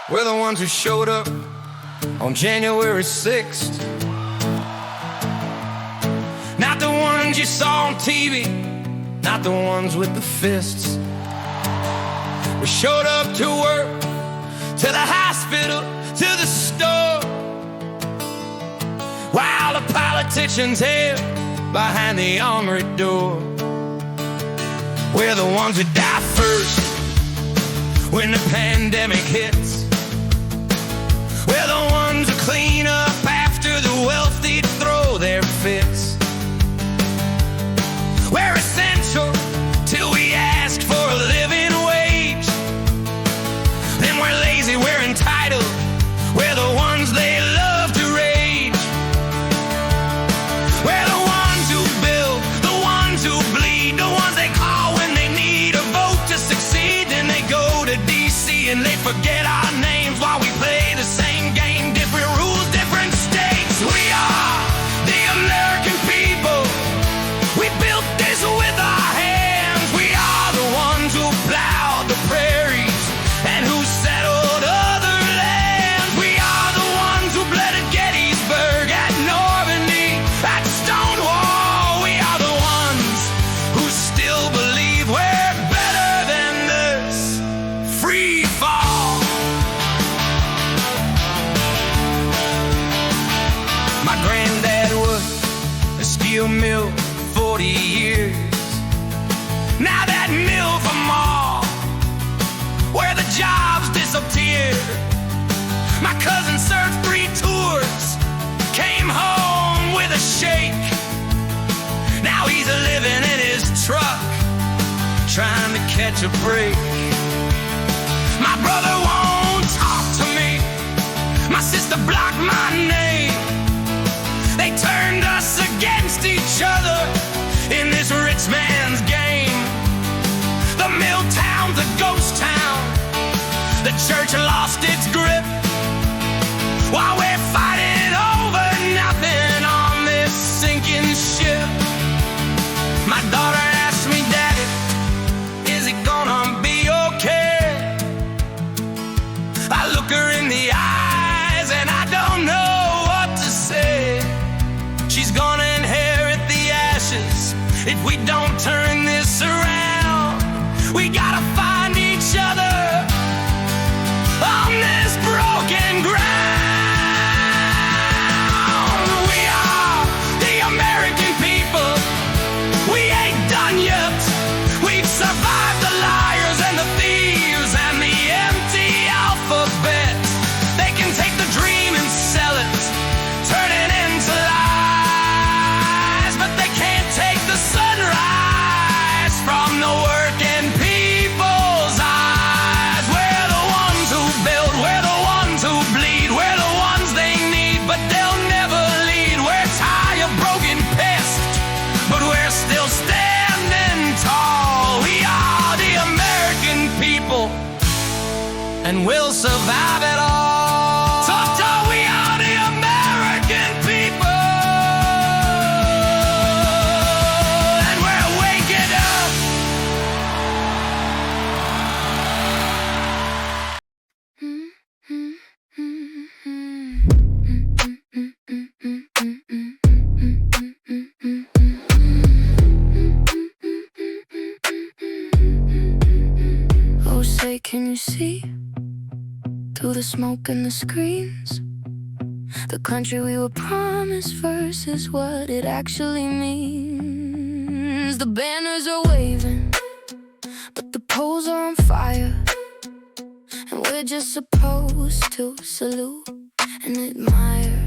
We're the ones who showed up on January 6th. Not the ones you saw on TV, not the ones with the fists. We showed up to work, to the hospital, to the store, while the politicians hid behind the armory door. We're the ones who die first when the pandemic hits. We're the ones who clean up after the wealthy throw their fits. We're essential till we ask for a living wage. Then we're lazy, we're entitled, we're the ones they love to rage. We're the ones who build, the ones who bleed, the ones they call when they need a vote to succeed. Then they go to DC and they forget our names while we play the same game. Different rules, different stakes. We are the American people. We built this with our hands. We are the ones who plowed the prairies and who settled other lands. We are the ones who bled at Gettysburg, at Normandy, at Stonewall. We are the ones who still believe we're better than this free fall. My granddad worked a steel mill 40 years. Now that mill from all where the jobs disappeared. My cousin served 3 tours, came home with a shake. Now he's living in his truck, trying to catch a break. My brother won't talk to me, my sister blocked my name. They turned us against each other in this rich man's game. The mill town's a ghost town, the church lost its grip, while we're fighting over nothing on this sinking ship. My daughter asked me, Daddy, is it gonna be okay? I look her in the eyes and I don't know what to say. She's gonna inherit the ashes if we don't turn this around. We gotta find each other on this broken ground. We are the American people. We ain't done yet. We've survived the liars and the thieves and the empty alphabet. They can take the dream and sell it, turn it into lies, but they can't take the sunrise from the working people's eyes. We're the ones who build, we're the ones who bleed, we're the ones they need, but they'll never lead. We're tired, broken, pissed, but we're still standing tall. We are the American people, and we'll survive it all. Talk to, we are the American people, and we're waking up. Oh, say, can you see through the smoke and the screens? The country we were promised versus what it actually means. The banners are waving, but the poles are on fire, and we're just supposed to salute and admire.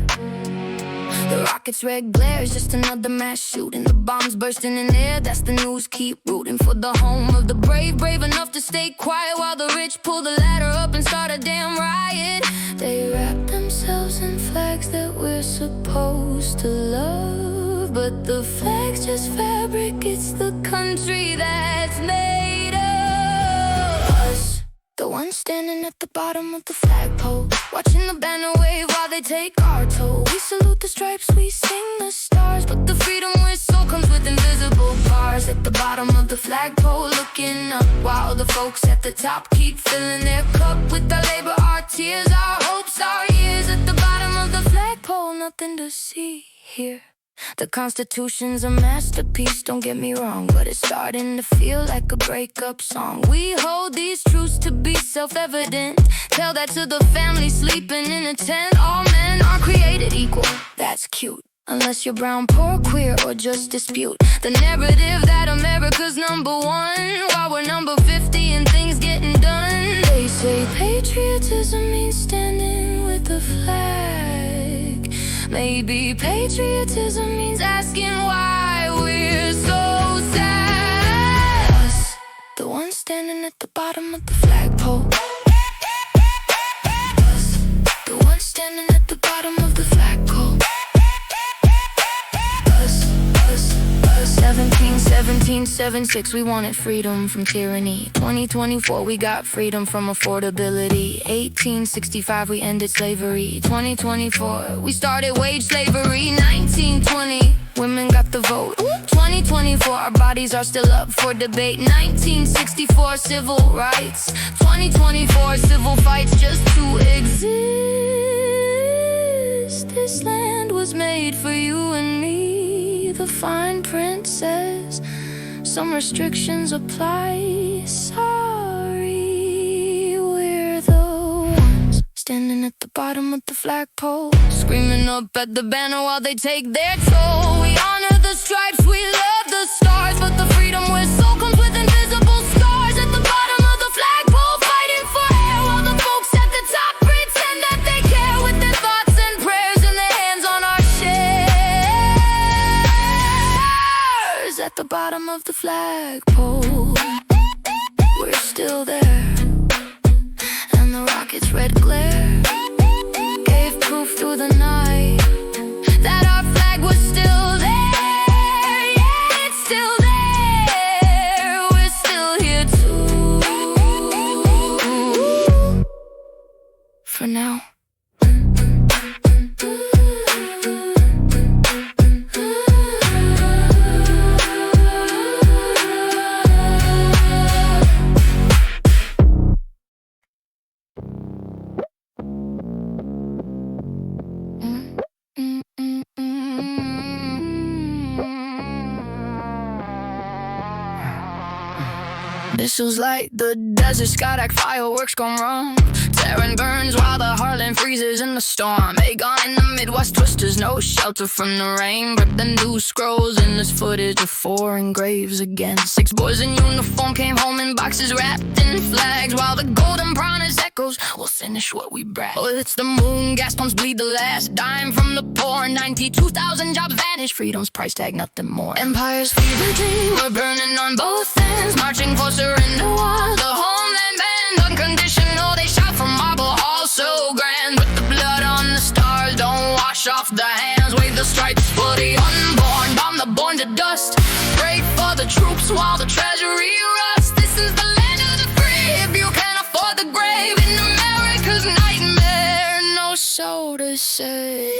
The rocket's red glare is just another mass shooting. The bombs bursting in air, that's the news. Keep rooting for the home of the brave, brave enough to stay quiet while the rich pull the ladder up and start a damn riot. They wrap themselves in flags that we're supposed to love, but the flag's just fabric, it's the country that's made of us, the ones standing at the bottom of the flagpole, watching the banner wave while they take our toll. We salute the stripes, we sing the stars, but the freedom whistle comes with invisible bars. At the bottom of the flagpole, looking up, while the folks at the top keep filling their cup with our labor, our tears, our hopes, our years. At the bottom of the flagpole, nothing to see here. The Constitution's a masterpiece, don't get me wrong, but it's starting to feel like a breakup song. We hold these truths to be self-evident. Tell that to the family sleeping in a tent. All men are created equal, that's cute, unless you're brown, poor, queer, or just dispute the narrative that America's number one, while we're number 50 and things getting done. They say patriotism means standing with the flag. Maybe patriotism means asking why we're so sad. Us, the ones standing at the bottom of the flagpole. Us, the ones standing at the bottom of the flagpole. Us, 1776, we wanted freedom from tyranny. 2024, we got freedom from affordability. 1865, we ended slavery. 2024, we started wage slavery. 1920, women got the vote. 2024, our bodies are still up for debate. 1964, civil rights. 2024, civil fights just to exist. This land was made for you and me. The fine print says some restrictions apply. Sorry, we're the ones standing at the bottom of the flagpole, screaming up at the banner while they take their toll. We honor the stripes, we love the stars, but the freedom whistle comes with invisible scars. At the bottom of the flagpole, fighting for air, while the folks at the top pretend that they care, with their thoughts and prayers and their hands on our shares. At the bottom of the flagpole, we're still there, and the rocket's red glare gave proof through the night that our flag was still there. Yeah, it's still there. We're still here too, for now. Missiles light the desert sky like fireworks gone wrong. Terran burns while the heartland freezes in the storm. Aegon in the Midwest twisters, no shelter from the rain. But the news scrolls in this footage of foreign graves again. 6 boys in uniform came home in boxes wrapped in flags, while the golden promise echoes, we'll finish what we brag. Oh, it's the moon, gas pumps bleed the last dime from the poor. 92,000 jobs vanish, freedom's price tag, nothing more. Empire's fever dream, we're burning on both ends, marching for surrender while the homeland band unconditional. They shout from Marble Hall so grand, with the blood on the stars, don't wash off the hands. Wave the stripes for the unborn, bomb the born to dust. Pray for the troops while the treasury rusts. This is the land of the free, if you can't afford the grave in America's nightmare, no soul to save.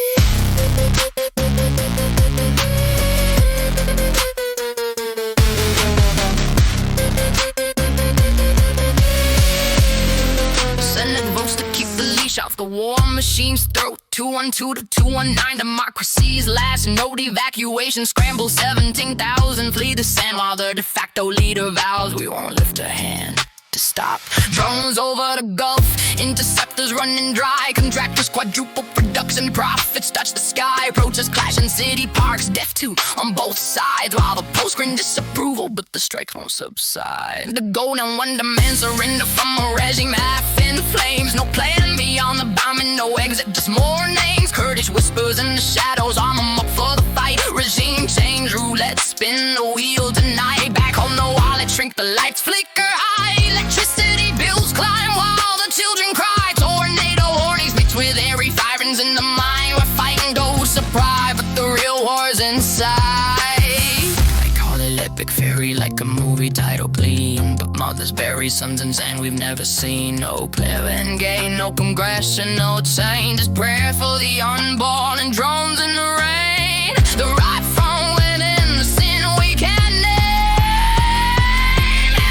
Off the war machine's throat. 212 to 219, democracy's last note. Evacuation scramble, 17,000 flee the sand, while the de facto leader vows we won't lift a hand to stop. Drones over the Gulf, interceptors running dry. Contractors quadruple production, profits touch the sky. Protests clash in city parks, death too on both sides, while the post screen disapproval, but the strikes won't subside. The golden one demands surrender from a regime half in flames. No plan beyond the bombing, no exit, just more names. Kurdish whispers in the shadows, arm them up for the fight. Regime change, roulette, spin the wheel tonight. Back home the wallet shrink, the lights flicker high. Electricity bills climb while the children cry. Tornado warnings mixed with airy firings in the mind. We're fighting those surprise, but the real war's inside. I call it epic fairy like a movie. movie title Bleeding, but mothers bury sons in sand we've never seen. No clever end game, no congressional change, just prayer for the unborn and drones in the rain. The right from within, the sin we can't name.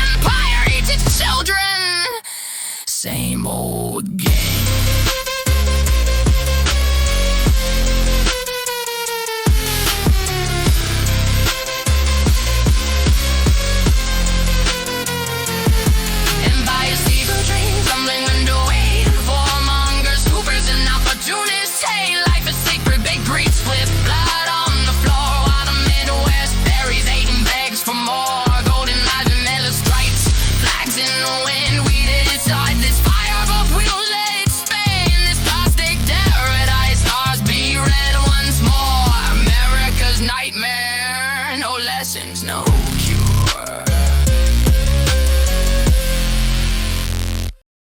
Empire eats its children, same old game. No cure.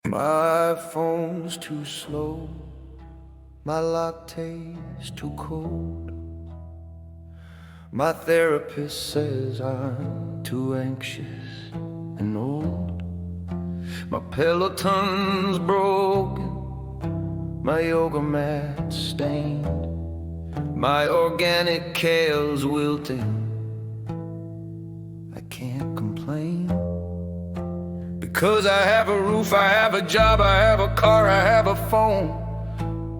My phone's too slow, my latte's too cold. My therapist says I'm too anxious and old. My Peloton's broken, my yoga mat's stained, my organic kale's wilting. I can't complain, because I have a roof, I have a job, I have a car, I have a phone.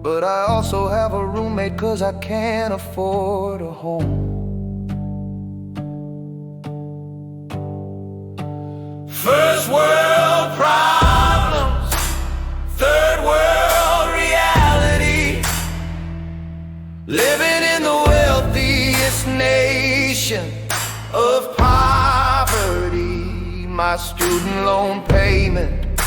But I also have a roommate, 'cause I can't afford a home. First world problems, third world reality. Living in the wealthiest nation of poverty. My student loan payment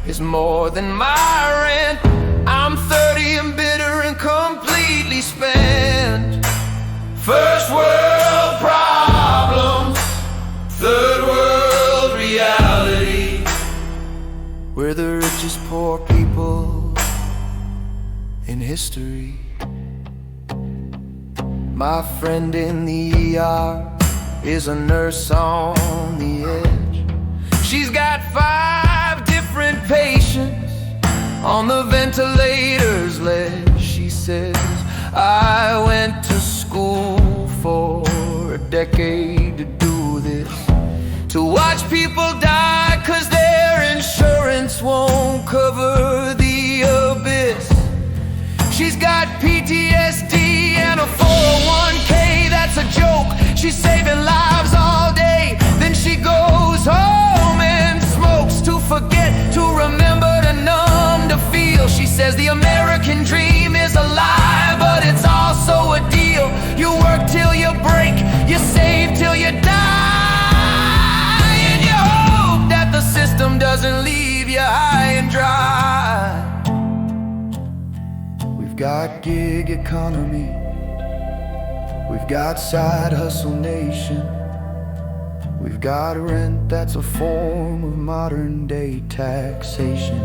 is more than my rent. I'm 30 and bitter and completely spent. First world problems, third world reality. We're the richest poor people in history. My friend in the ER is a nurse on the edge. She's got 5 different patients on the ventilator's ledge. She says, I went to school for a decade to do this, to watch people die 'cause their insurance won't cover the abyss. She's got PTSD and a 401k that's a joke. She's saving lives all day, then she goes home and smokes to forget, to remember, to numb, to feel. She says the American dream is a lie, but it's also a deal. You work till you break, you save till you die, and you hope that the system doesn't leave you high and dry. We've got gig economy, we've got side hustle nation, we've got rent that's a form of modern day taxation.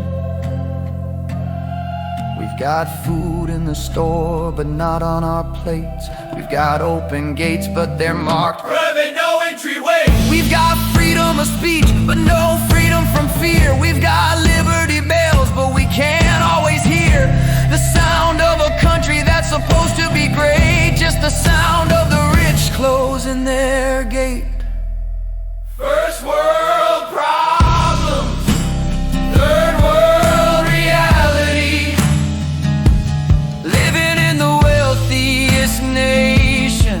We've got food in the store but not on our plates. We've got open gates but they're marked private, no entryway. We've got freedom of speech but no freedom from fear. We've got liberty bells but we can't always hear the sound of a country that's supposed to be great. Just the sound of the rich closing their gate. First world problems, third world reality. Living in the wealthiest nation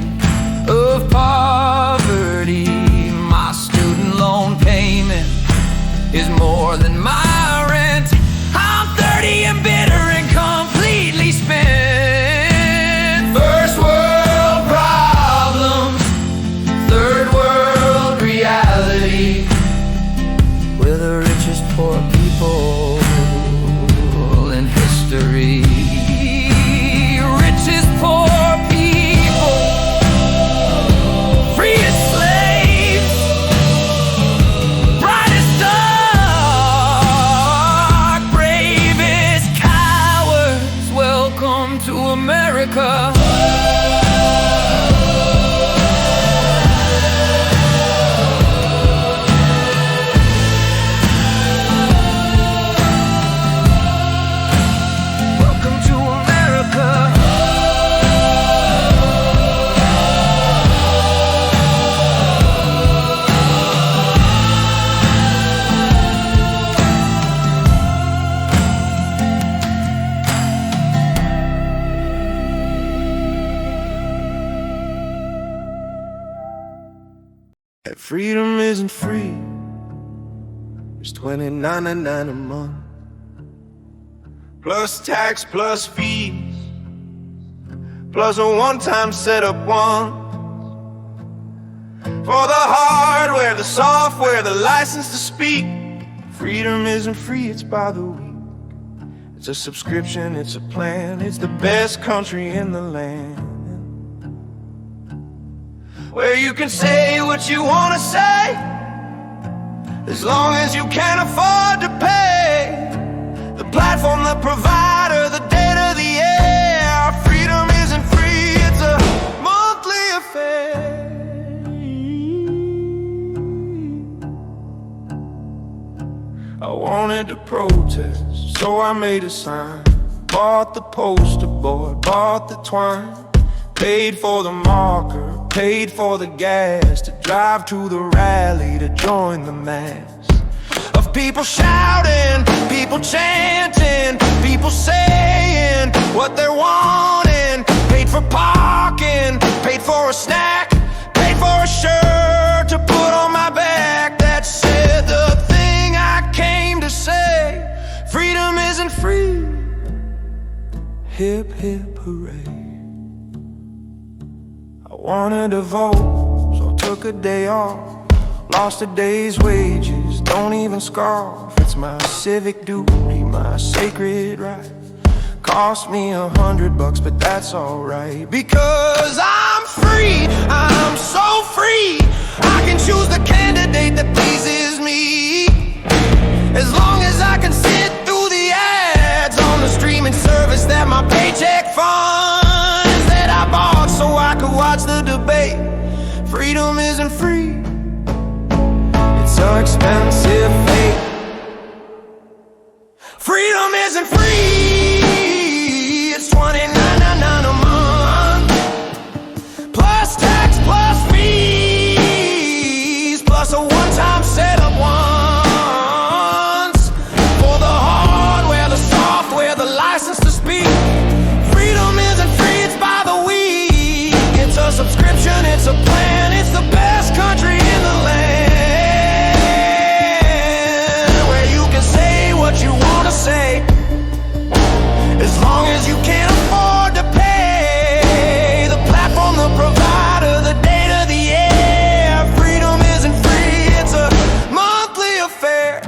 of poverty. My student loan payment is more than my rent. I'm 30 and bitter and completely spent. First world problems, third world reality. We're the richest poor people in history. Richest poor people, freest slaves, brightest star, bravest cowards. Welcome to America. freedom isn't free. It's $29.99 a month, plus tax, plus fees, plus a one-time setup one. For the hardware, the software, the license to speak. Freedom isn't free, it's by the week. It's a subscription, it's a plan. It's the best country in the land, where you can say what you want to say, as long as you can afford to pay. The platform, the provider, the data, the air. Freedom isn't free, it's a monthly affair. I wanted to protest, so I made a sign. Bought the poster board, bought the twine, paid for the marker, paid for the gas, to drive to the rally, to join the mass of people shouting, people chanting, people saying what they're wanting. Paid for parking, paid for a snack, paid for a shirt to put on my back that said the thing I came to say. Freedom isn't free. Hip, hip, hooray. I wanted to vote, so took a day off. Lost a day's wages, don't even scoff. It's my civic duty, my sacred right. Cost me $100, but that's alright, because I'm free, I'm so free. I can choose the candidate that pleases me, as long as I can sit through the ads on the streaming service that my paycheck funds, that I bought so I could watch the debate. Freedom isn't free, it's so expensive fate. Freedom isn't free, it's $29.99 a month, plus tax, plus fees, plus a one-time setup once. For the hardware, the software, the license to speak. Freedom isn't free, it's by the week. It's a subscription, it's a plan, it's the best country in the land, where you can say what you want to say, as long as you can't afford to pay. The platform, the provider, the data, the air. Freedom isn't free, it's a monthly affair.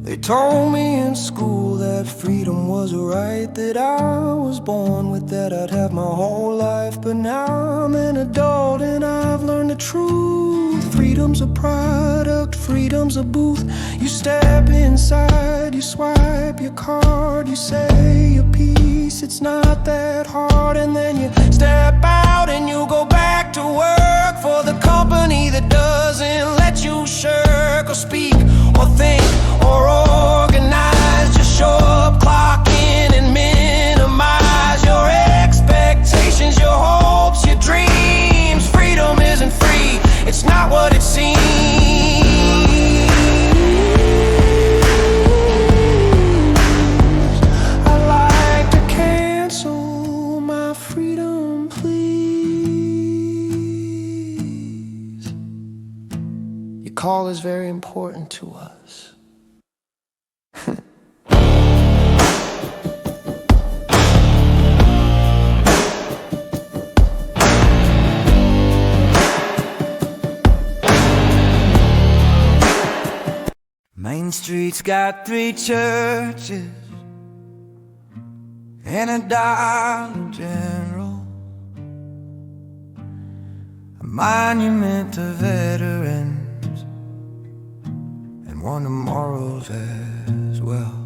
They told me in school that freedom was a right that I was born with, that I'd have my whole life. But now I'm an adult and I've learned the truth. Freedom's a product, freedom's a booth. You step inside, you swipe your card, you say your piece, it's not that hard. And then you step out and you go back to work for the company that doesn't let you shirk or speak or think or organize. Just show up, clock in, and minimize your expectations, your hopes, your dreams. Freedom isn't free, it's not what it seems. I'd like to cancel my freedom, please. Your call is very important to us. Main Street's got 3 churches and a Dollar General, a monument to veterans, and one to morals as well.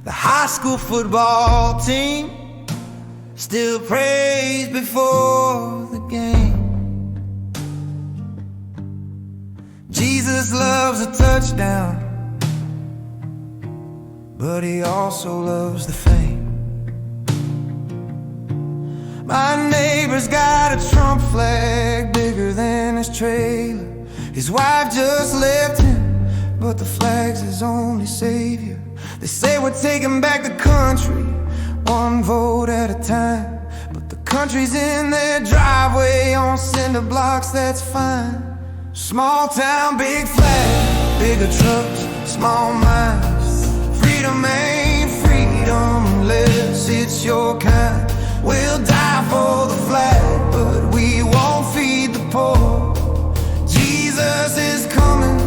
The high school football team still prays before the game. Jesus loves a touchdown, but he also loves the fame. My neighbor's got a Trump flag bigger than his trailer. His wife just left him, but the flag's his only savior. They say we're taking back the country, one vote at a time, but the country's in their driveway on cinder blocks, that's fine. Small town, big flag, bigger trucks, small minds. Freedom ain't freedom unless it's your kind. We'll die for the flag, but we won't feed the poor. Jesus is coming,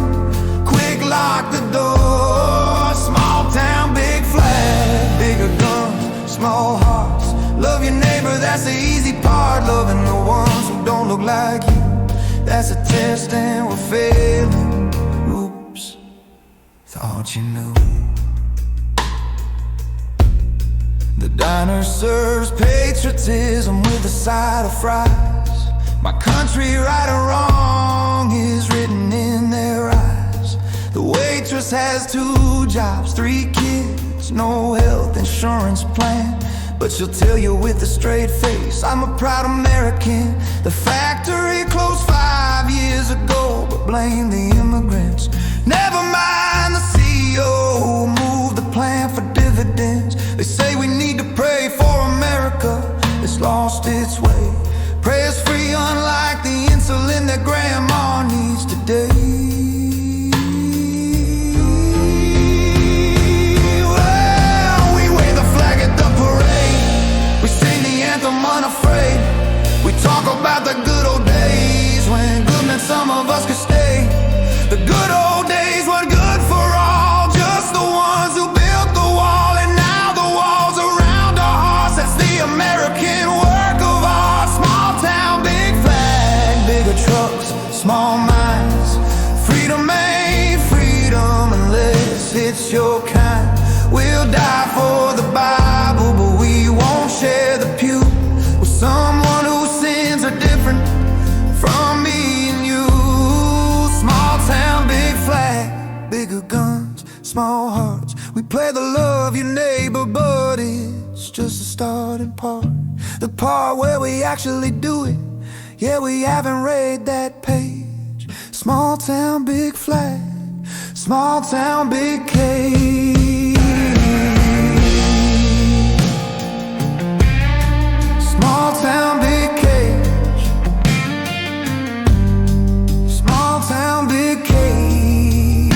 quick lock the door. Small town, big flag, bigger guns, small hearts. Love your neighbor, that's the easy part. Loving the ones who don't look like you, that's a test and we're failing. Oops, thought you knew. The diner serves patriotism with a side of fries. My country, right or wrong, is written in their eyes. The waitress has 2 jobs, 3 kids, no health insurance plan, but she'll tell you with a straight face, I'm a proud American. The factory closed 5 years ago, but blame the immigrants. Never mind the CEO who moved the plan for dividends. They say we need to pray for America, it's lost its way. Prayer's free, unlike the insulin that grandma needs today. Unafraid, we talk about the good old days when good meant some of us could stay. The good old days were good for all, just the ones who built the wall. And now the walls around our hearts, that's the American work of art. Small town, big flag, bigger trucks, small minds. Freedom ain't freedom unless it's your kind. We'll die for the Bible, but we won't share the pew. Someone whose sins are different from me and you. Small town, big flag, bigger guns, small hearts. We play the love your neighbor, but it's just the starting part. The part where we actually do it. Yeah, we haven't read that page. Small town, big flag, small town, big cage. Small town, big cage. Small town, big cage.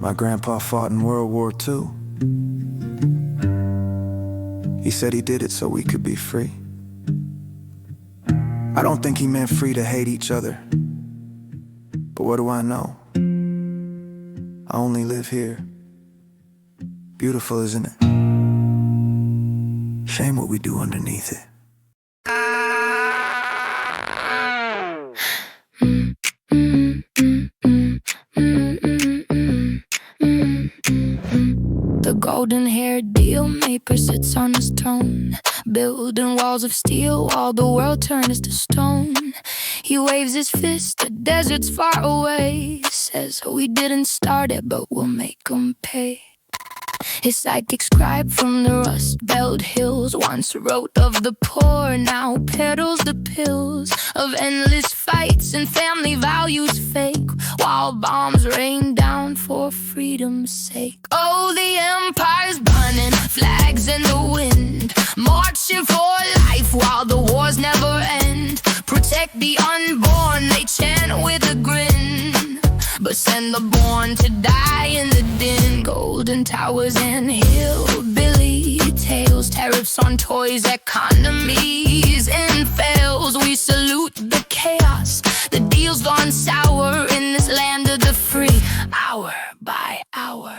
My grandpa fought in World War II. He said he did it so we could be free. I don't think he meant free to hate each other. But what do I know? I only live here. Beautiful, isn't it? Shame what we do underneath it. The golden-haired deal maker sits on his throne, building walls of steel while the world turns to stone. He waves his fist, the desert's far away, says we didn't start it, but we'll make them pay. His psychic scribe from the Rust-Belt hills once wrote of the poor, now peddles the pills of endless fights and family values fake, while bombs rain down for freedom's sake. Oh, the empire's burning, flags in the wind, marching for life while the wars never end. Protect the unborn, they chant with a grin, but send the born to die in the din. Golden towers and hillbilly tales, tariffs on toys, economies and fails. We salute the chaos, the deal's gone sour in this land of the free, hour by hour.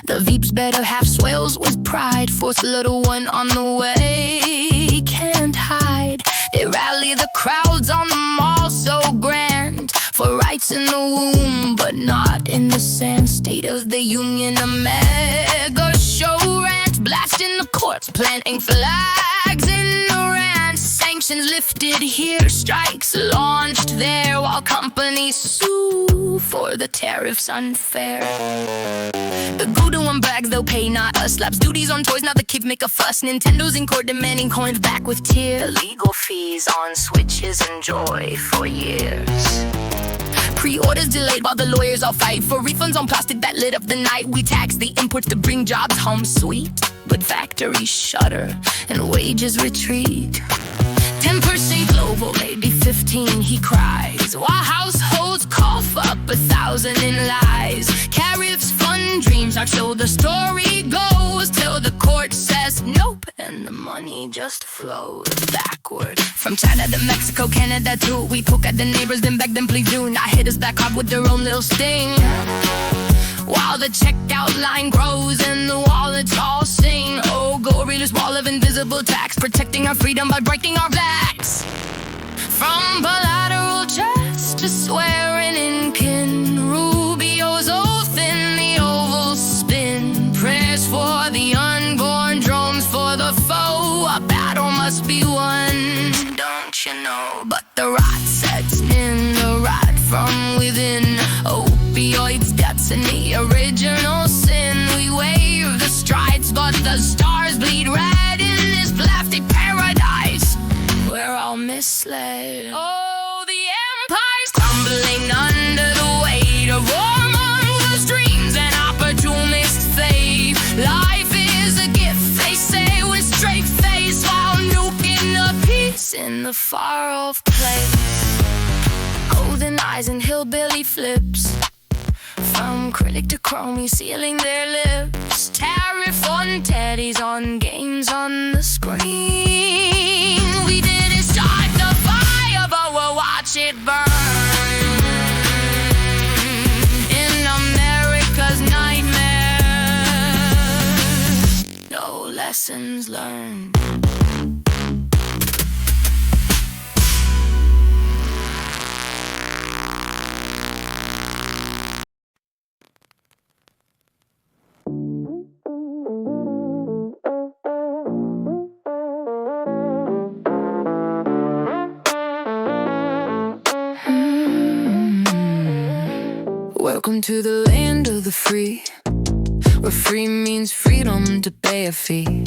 The Veep's better half swells with pride, force the little one on the way, can't hide. They rally the crowds on the mall so grand, for rights in the womb, but not in the sand. State of the Union, a mega show rant, blasting the courts, planting flags in Iran. Sanctions lifted here, strikes launched there, while companies sue for the tariffs unfair. The Gouda one brags they'll pay, not us. Slaps duties on toys, now the kids make a fuss. Nintendo's in court demanding coins back with tears. Legal fees on Switches and Joy for years. Pre-orders delayed while the lawyers all fight for refunds on plastic that lit up the night. We tax the imports to bring jobs home sweet, but factories shutter and wages retreat. 10% global, maybe 15, he cries, while households cough up 1,000 in lies. Tariffs fund dreams, not so the story goes, till the court says nope, and the money just flows backward. From China to Mexico, Canada too, we poke at the neighbors, then beg them please do not hit us back hard with their own little sting. While the checkout line grows and the wallets all sing, oh, gorill's wall of invisible tax, protecting our freedom by breaking our backs. From bilateral chats to swearing in kin, Rubio's oath in the oval spin, prayers for the unborn, drones for the foe. A battle must be won, don't you know? But the rot sets in, the rot from within. Opioids, debts, and the original sin. We wave the strides, but the stars bleed red in this plastic paradise. We're all misled. Oh, the empire's crumbling under the weight of warmongers' dreams and opportunist faith. Life is a gift, they say, with straight face, while nuking the peace in the far-off place. Golden eyes and hillbilly flips, from critic to chromie sealing their lips. Tariff on teddies, on games on the screen. We didn't start the fire, but we'll watch it burn in America's nightmare. No lessons learned. Welcome to the land of the free, where free means freedom to pay a fee.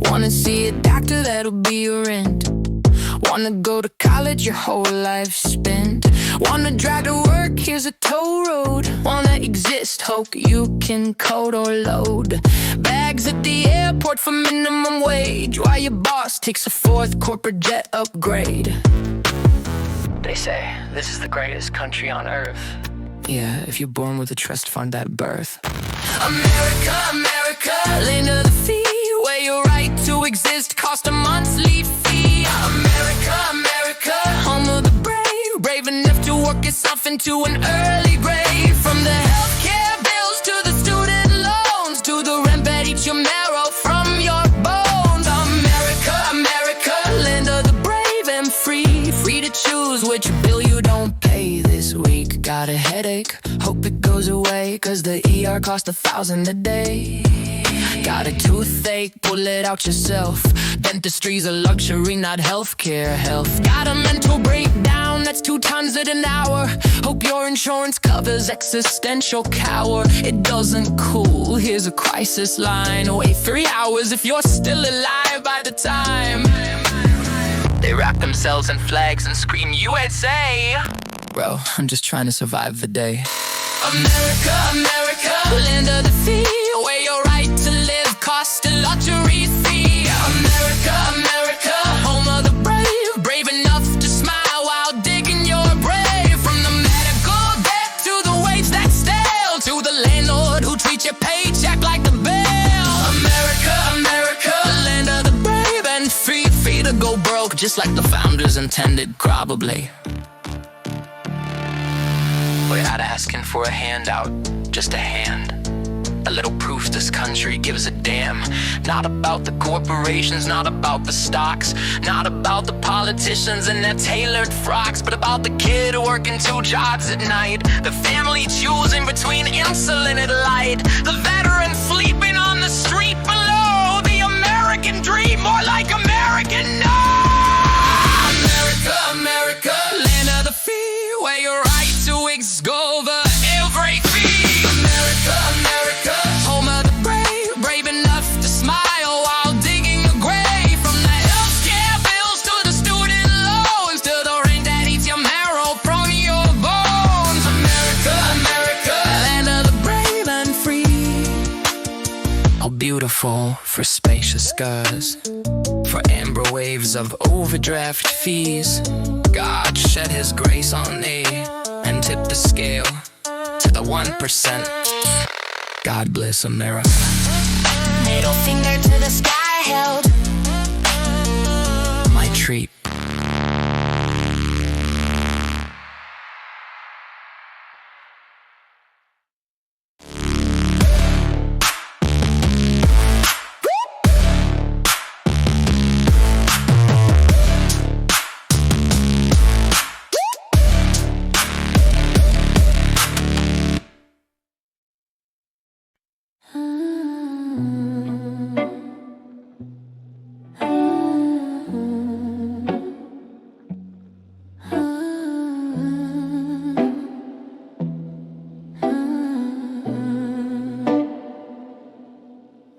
Wanna see a doctor, that'll be your rent. Wanna go to college, your whole life spent. Wanna drive to work, here's a toll road. Wanna exist, hope you can code or load bags at the airport for minimum wage, while your boss takes a 4th corporate jet upgrade. They say this is the greatest country on earth. Yeah, if you're born with a trust fund at birth. America, America, land of the free, where your right to exist cost a monthly fee. America, America, home of the brave, brave enough to work yourself into an early grave. From the healthcare bills to the student loans, to the rent that eats your marrow from your bones. America, America, land of the brave and free, free to choose which bill you don't pay this week. Got a headache, hope it goes away, cause the ER cost $1,000 a day. Got a toothache, pull it out yourself. Dentistry's a luxury, not healthcare. Health got a mental breakdown, that's 2 tons at an hour. Hope your insurance covers existential cower. It doesn't cool, here's a crisis line. Wait 3 hours if you're still alive by the time. They wrap themselves in flags and scream USA. Bro, I'm just trying to survive the day. America, America, land of the free, where your right to live costs a luxury fee. America, America, home of the brave, brave enough to smile while digging your grave. From the medical debt to the wage that's stale, to the landlord who treats your paycheck like the bill. America, America, land of the brave and free, free to go broke, just like the founders intended, probably. Without asking for a handout, just a hand. A little proof this country gives a damn. Not about the corporations, not about the stocks, not about the politicians and their tailored frocks, but about the kid working 2 jobs at night, the family choosing between insulin and light, the veteran sleeping on the street below. The American dream, more like American no. America, America, land of the free, where your right to exist go over every fee. America, America, home of the brave, brave enough to smile while digging a grave. From the healthcare bills to the student loans, to the rent that eats your marrow from your bones. beautiful for spacious skies, for amber waves of overdraft fees. God shed his grace on thee and tipped the scale to the 1%. God bless America. Middle finger to the sky held. My treat.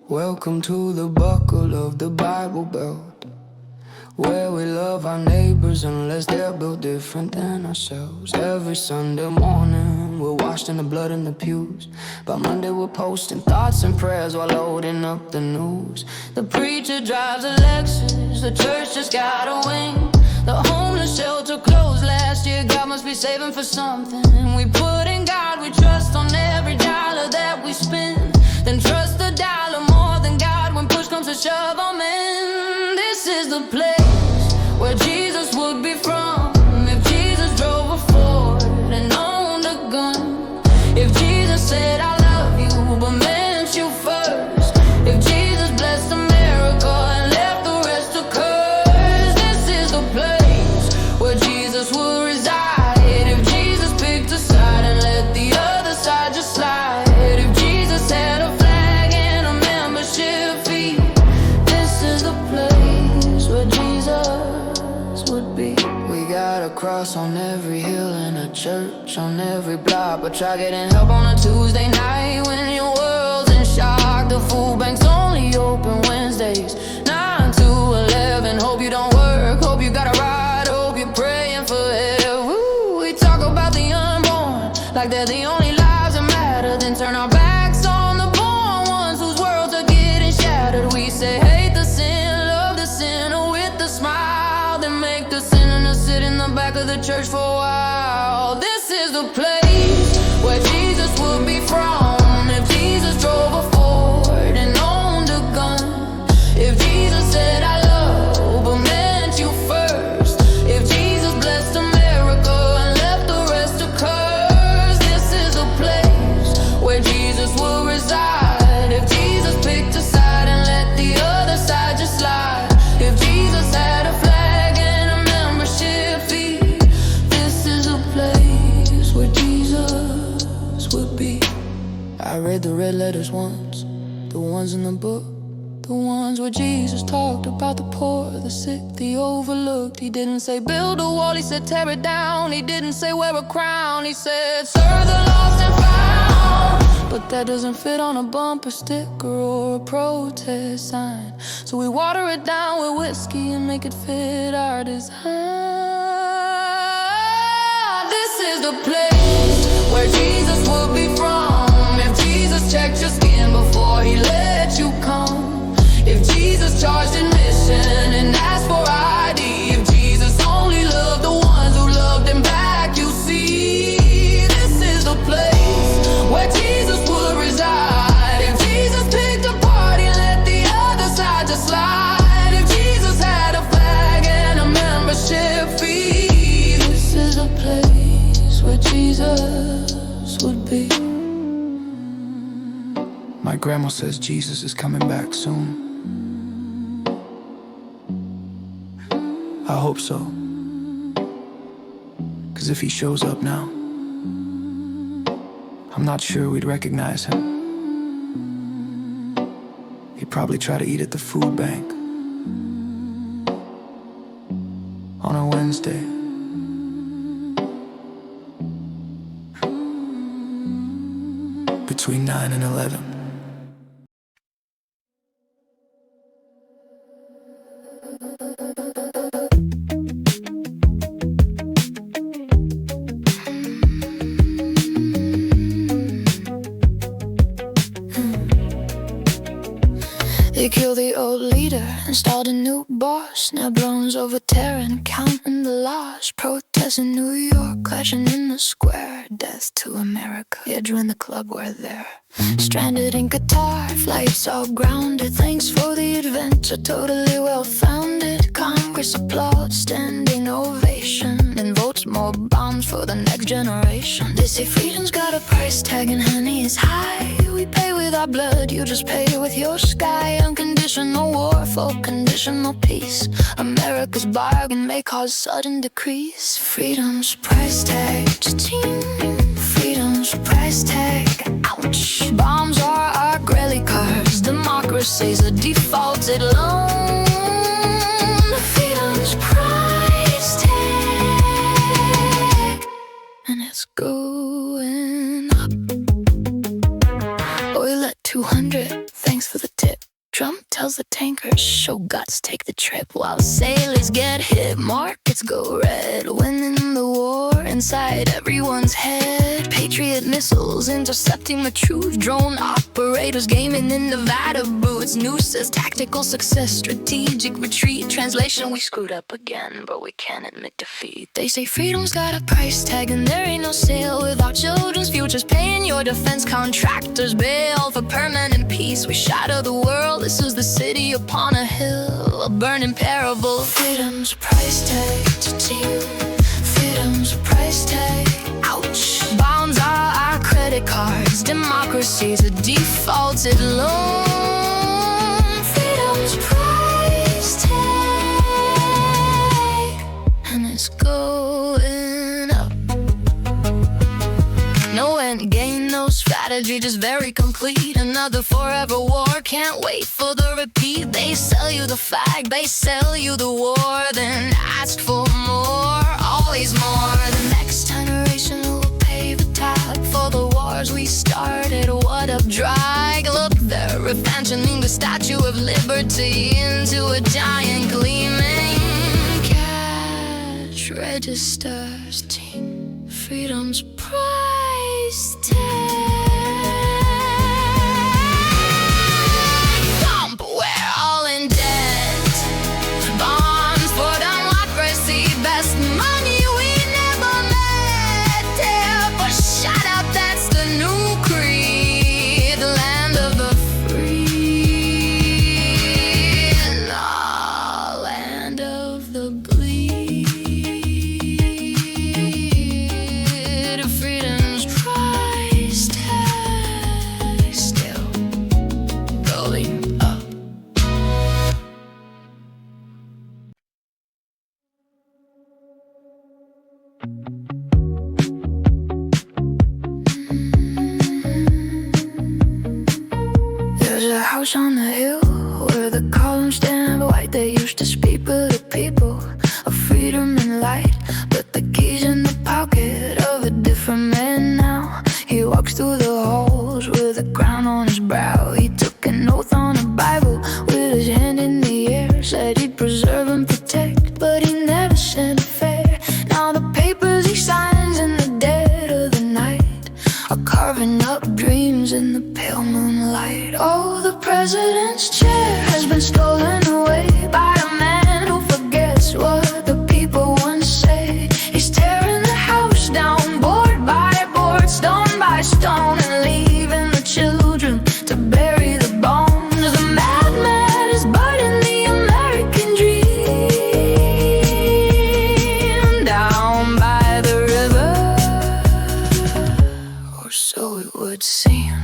Welcome to the buckle of the Bible Belt, where we love our neighbors unless they're built different than ourselves. Every Sunday morning we're washed in the blood in the pews. By Monday we're posting thoughts and prayers while loading up the news. The preacher drives a Lexus, the church just got a wing. The homeless shelter closed last year, God must be saving for something. We put in God, we trust on every dollar that we spend. Then trust the dollar more than God when push comes to shove, oh man. This is the place where Jesus would be from if Jesus drove a Ford and owned a gun. If Jesus said I love you but meant you first. If Jesus blessed America and left the rest to curse. This is the place where Jesus would reside. If Jesus picked a side and let the other side just slide. If Jesus had a flag and a membership fee. This is the place where Jesus would be. We got a cross on every hill and a church on every block, but try getting help on a Tuesday night when your world's in shock. The food bank's only open Wednesdays 9 to 11. Hope you don't work, hope you got a ride, hope you're praying for help. Woo, we talk about the unborn like they're the only lives that matter, then turn our backs on the born ones whose worlds are getting shattered. We say hate the sin, love the sinner with a smile, then make the sinner sit in the back of the church for a while. This is the place where Jesus would be from if Jesus drove a Ford and owned a gun. If Jesus said I love but meant you first. If Jesus blessed America and left the rest to curse. This is the place where Jesus will reside. If Jesus picked a side and let the other side just slide. If Jesus had a flag and a membership fee. This is a place where Jesus would be. I read the red letters once, the ones in the book, the ones where Jesus talked about the poor, the sick, the overlooked. He didn't say build a wall, he said tear it down. He didn't say wear a crown, he said serve the lost and found. But that doesn't fit on a bumper sticker or a protest sign, so we water it down with whiskey and make it fit our design. This is the place where Jesus would be from if Jesus checked your skin before he let you come. If Jesus charged admission and asked for ID. If Jesus only loved the ones who loved him back, you see. This is the place where Jesus would reside. If Jesus picked a party, let the other side just slide. If Jesus had a flag and a membership fee. This is a place where Jesus would be. My grandma says Jesus is coming back soon. I hope so. 'Cause if he shows up now, I'm not sure we'd recognize him. He'd probably try to eat at the food bank on a Wednesday. Between 9 and 11. They killed the old leader, installed a new boss. Now drones over terror and counting the loss. Protests in New York, clashing in the square. Death to America, yeah, join the club, we're there. Stranded in Qatar, flights all grounded. Thanks for the adventure, totally well-founded. Congress applauds, standing ovation, and votes more bombs for the next generation. They say freedom's got a price tag and honey is high. We pay with our blood, you just pay with your sky. Unconditional war for conditional peace. America's bargain may cause sudden decrease. Freedom's price tag, cha-ching. Freedom's price tag, ouch. Bombs are our credit cards. Democracy's a defaulted loan. Freedom's price tag, and it's going up. Oil at 200, thanks for the tip. Trump tells the tankers, show guts, take the trip. While sailors get hit, markets go red. Winning the war inside everyone's head. Patriot missiles intercepting the truth. Drone operators gaming in Nevada boots. Nooses, tactical success, strategic retreat. Translation, we screwed up again, but we can't admit defeat. They say freedom's got a price tag and there ain't no sale without children's futures. Paying your defense contractors bail for permanent peace. We shatter the world, this is the city upon a hill, a burning parable. Freedom's price tag, cha-ching. Freedom's price tag, ouch. Bonds are our credit cards. Democracy's a defaulted loan. Freedom's price tag, and it's going up. No end game, no strategy, just very complete. Another forever war, can't wait for the repeat. They sell you the flag, they sell you the war, then ask for more, always more. The next generation will pay the tab for the wars we started. What a drag, look, they're repensioning the Statue of Liberty into a giant gleaming cash registers. Ting, freedom's price tag. Thump, we're all in debt. Bonds for democracy, best money we never met. Yeah, but shut up, that's the new creed. Land of the free, nah, land of the bleed. Freedom's price tag still going up. There's a house on the hill where the columns stand white. They used to speak of the people of freedom and light, but the keys in the pocket of a different man now. He walks through the halls with a crown on his brow. He took an oath on a Bible with his hand in the air. Said he'd preserve and protect, but he never said fair. Now the papers he signs in the dead of the night are carving up dreams in the pale moonlight. Oh, the president's chair has been stolen away by a man who forgets what the people once said. He's tearing the house down, board by board, stone by stone, and leaving the children to bury the bones. The madman is biting the American dream down by the river, or so it would seem.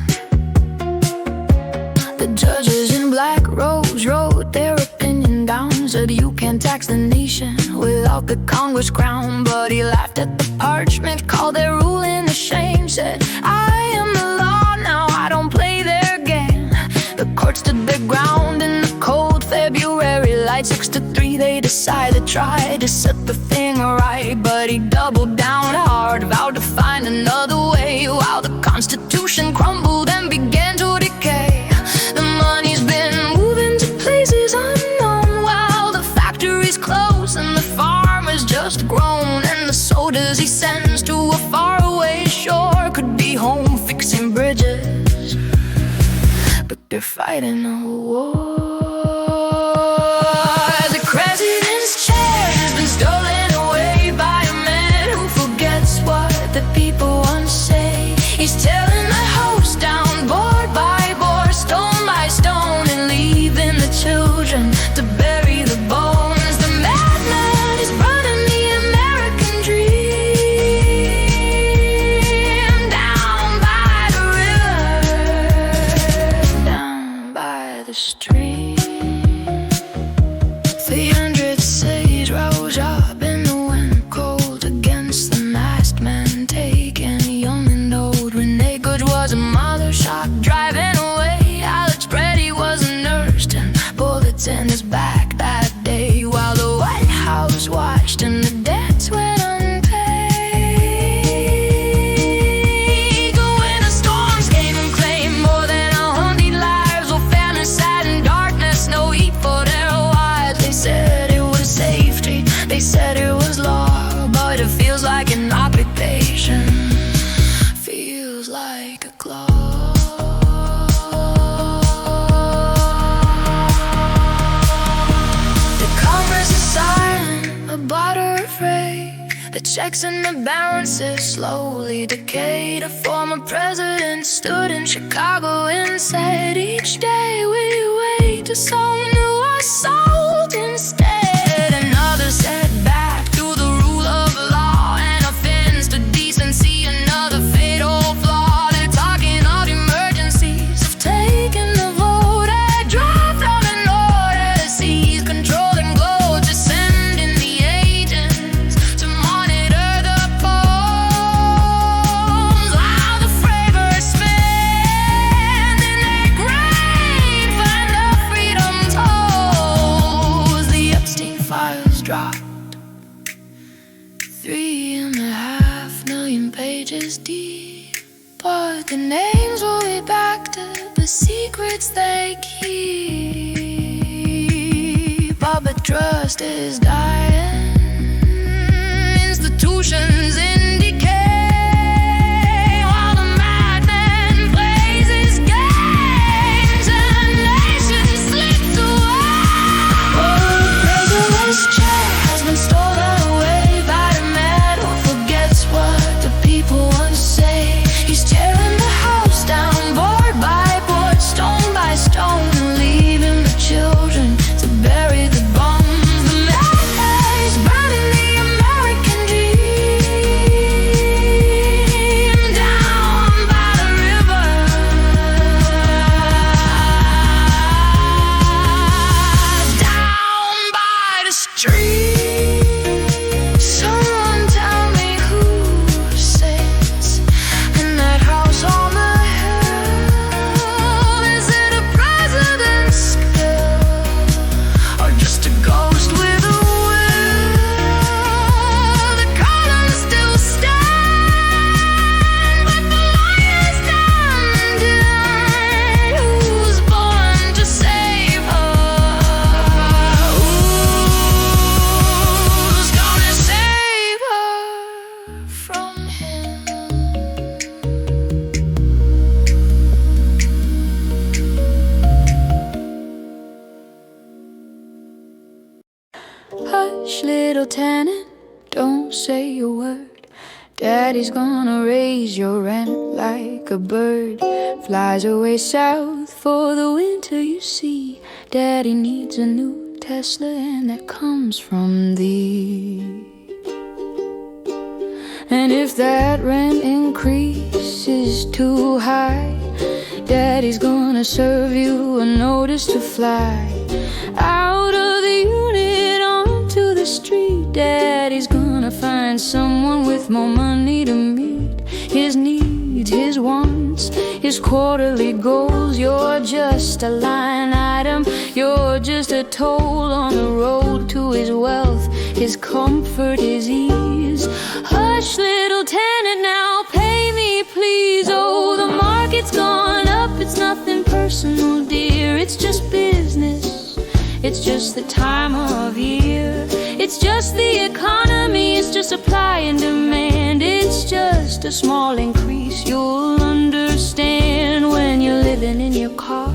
The judges in black robes wrote their opinion down. Said you can't tax the nation without the Congress crown. But he laughed at the parchment, called their ruling a shame. Said, I am the law, now I don't play their game. The court stood their ground in the cold February light. 6-3 they decided, tried to set the thing right. But he doubled down hard, vowed to find another way. While the Constitution crumbled and began to decay. The money's been moving to places unknown, while the factories close and the farmers just grown. And the soldiers he sends to a faraway shore could be home fixing bridges, but they're fighting a war. checks and the balances slowly decayed. A former president stood in Chicago and said, each day we wait to some new assault instead. Another setback to the rule of law, an offense to decency, another fatal flaw. They're talking of emergencies, of taking the vote, a draft of an order to seize control and go, to sending the agents to monitor the polls, while the fravors spend in their grave, find the freedom tolls. The Epstein files dropped 3.5 million pages deep, but the names will be back to the secrets they keep. But trust is dying, institutions in decay, while the madman plays his games and the nation slips away. Oh, the president's chair has been stolen away by the man who forgets what the people once say. He's tearing the house down, board by board, stone by stone, leaving the children to bury the bones. The madman is burning the American dream down by the river, down by the street. Someone tell me who sits in that house on the hill. Is it a president's skill, or just a ghost with a will? The columns still stand, but the lion's done. Who's born to save her? Who's gonna save her from him? Hush, little tenant, don't say a word. Daddy's gonna raise your rent like a bird. Flies away south for the winter, you see. Daddy needs a new Tesla, and that comes from thee. And if that rent increase is too high, Daddy's gonna serve you a notice to fly out of the unit onto the street. Daddy's gonna find someone with more money to meet his needs, his wants, his quarterly goals. You're just a line item, you're just a toll on the road to his wealth, his comfort, his ease. Hush, little tenant, now pay me please. Oh, the market's gone up, it's nothing personal, dear. It's just business, it's just the time of year. It's just the economy, it's just supply and demand. It's just a small increase, you'll understand. When you're living in your car,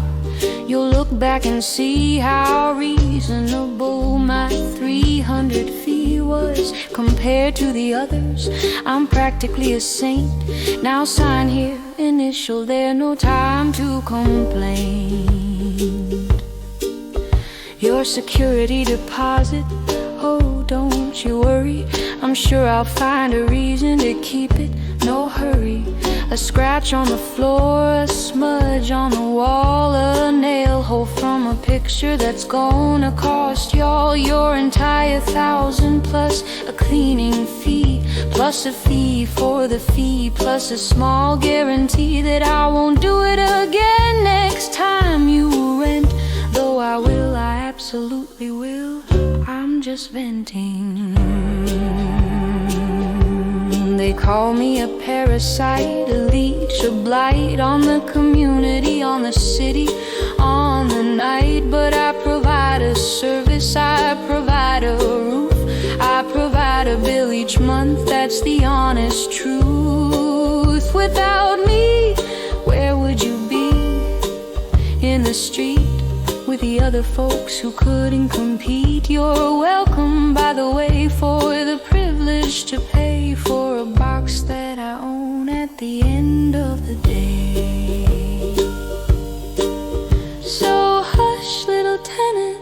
you'll look back and see how reasonable my 300 fee was compared to the others. I'm practically a saint. Now sign here, initial there, no time to complain. Your security deposit, oh, don't you worry. I'm sure I'll find a reason to keep it, no hurry. A scratch on the floor, a smudge on the wall, a nail hole from a picture that's gonna cost y'all your entire $1,000, plus a cleaning fee, plus a fee for the fee, plus a small guarantee that I won't do it again next time you rent. Though I will, I absolutely will. I'm just venting. They call me a parasite, a leech, a blight on the community, on the city, on the night. But I provide a service, I provide a roof, I provide a bill each month. That's the honest truth. Without me, where would you be? In the street with the other folks who couldn't compete. You're welcome, by the way, for the privilege to pay for a box that I own at the end of the day. So hush, little tenant,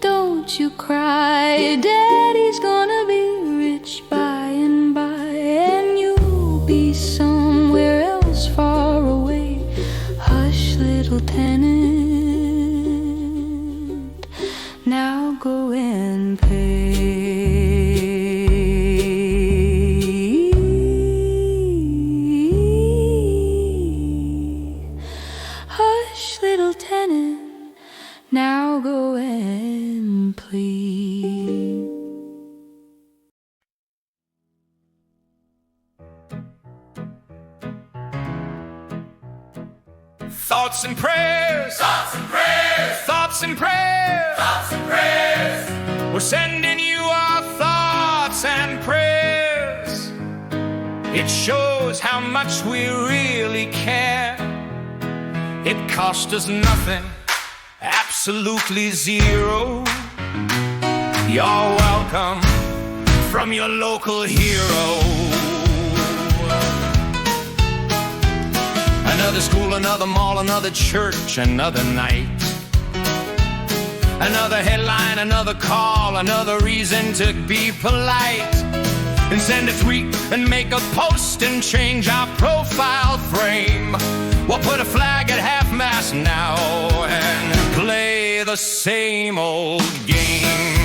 don't you cry. Daddy's gonna be rich by and by, and you'll be somewhere else far away. Hush, little tenant, now go and pay. Hush, little tenant, now go and plead. Thoughts and prayers, thoughts and prayers, thoughts and prayers, thoughts and prayers. We're sending you our thoughts and prayers. It shows how much we really care. It cost us nothing, absolutely zero. You're welcome from your local hero. Another school, another mall, another church, another night. Another headline, another call, another reason to be polite. And send a tweet and make a post and change our profile frame. We'll put a flag at half-mast now and play the same old game.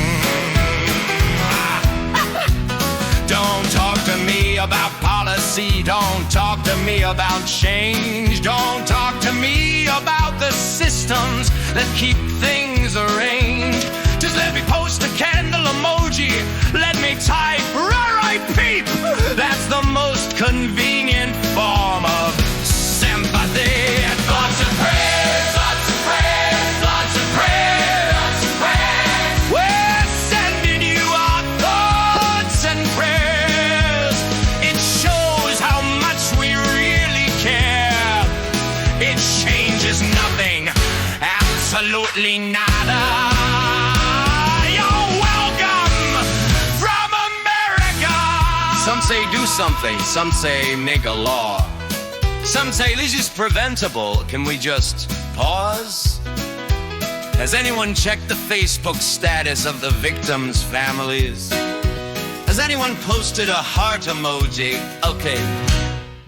Don't talk to me about policy, don't talk to me about change. Don't talk to me about the systems that keep things arranged. Just let me post a candle emoji, let me type R.I.P. That's the most convenient form of sympathy. Thoughts and prayers, thoughts and prayers, thoughts and prayers, thoughts and prayers. We're sending you our thoughts and prayers. It shows how much we really care. It changes nothing, absolutely nada. You're welcome from America. Some say do something, some say make a law. Some say this is preventable. Can we just pause? Has anyone checked the Facebook status of the victims' families? Has anyone posted a heart emoji? Okay,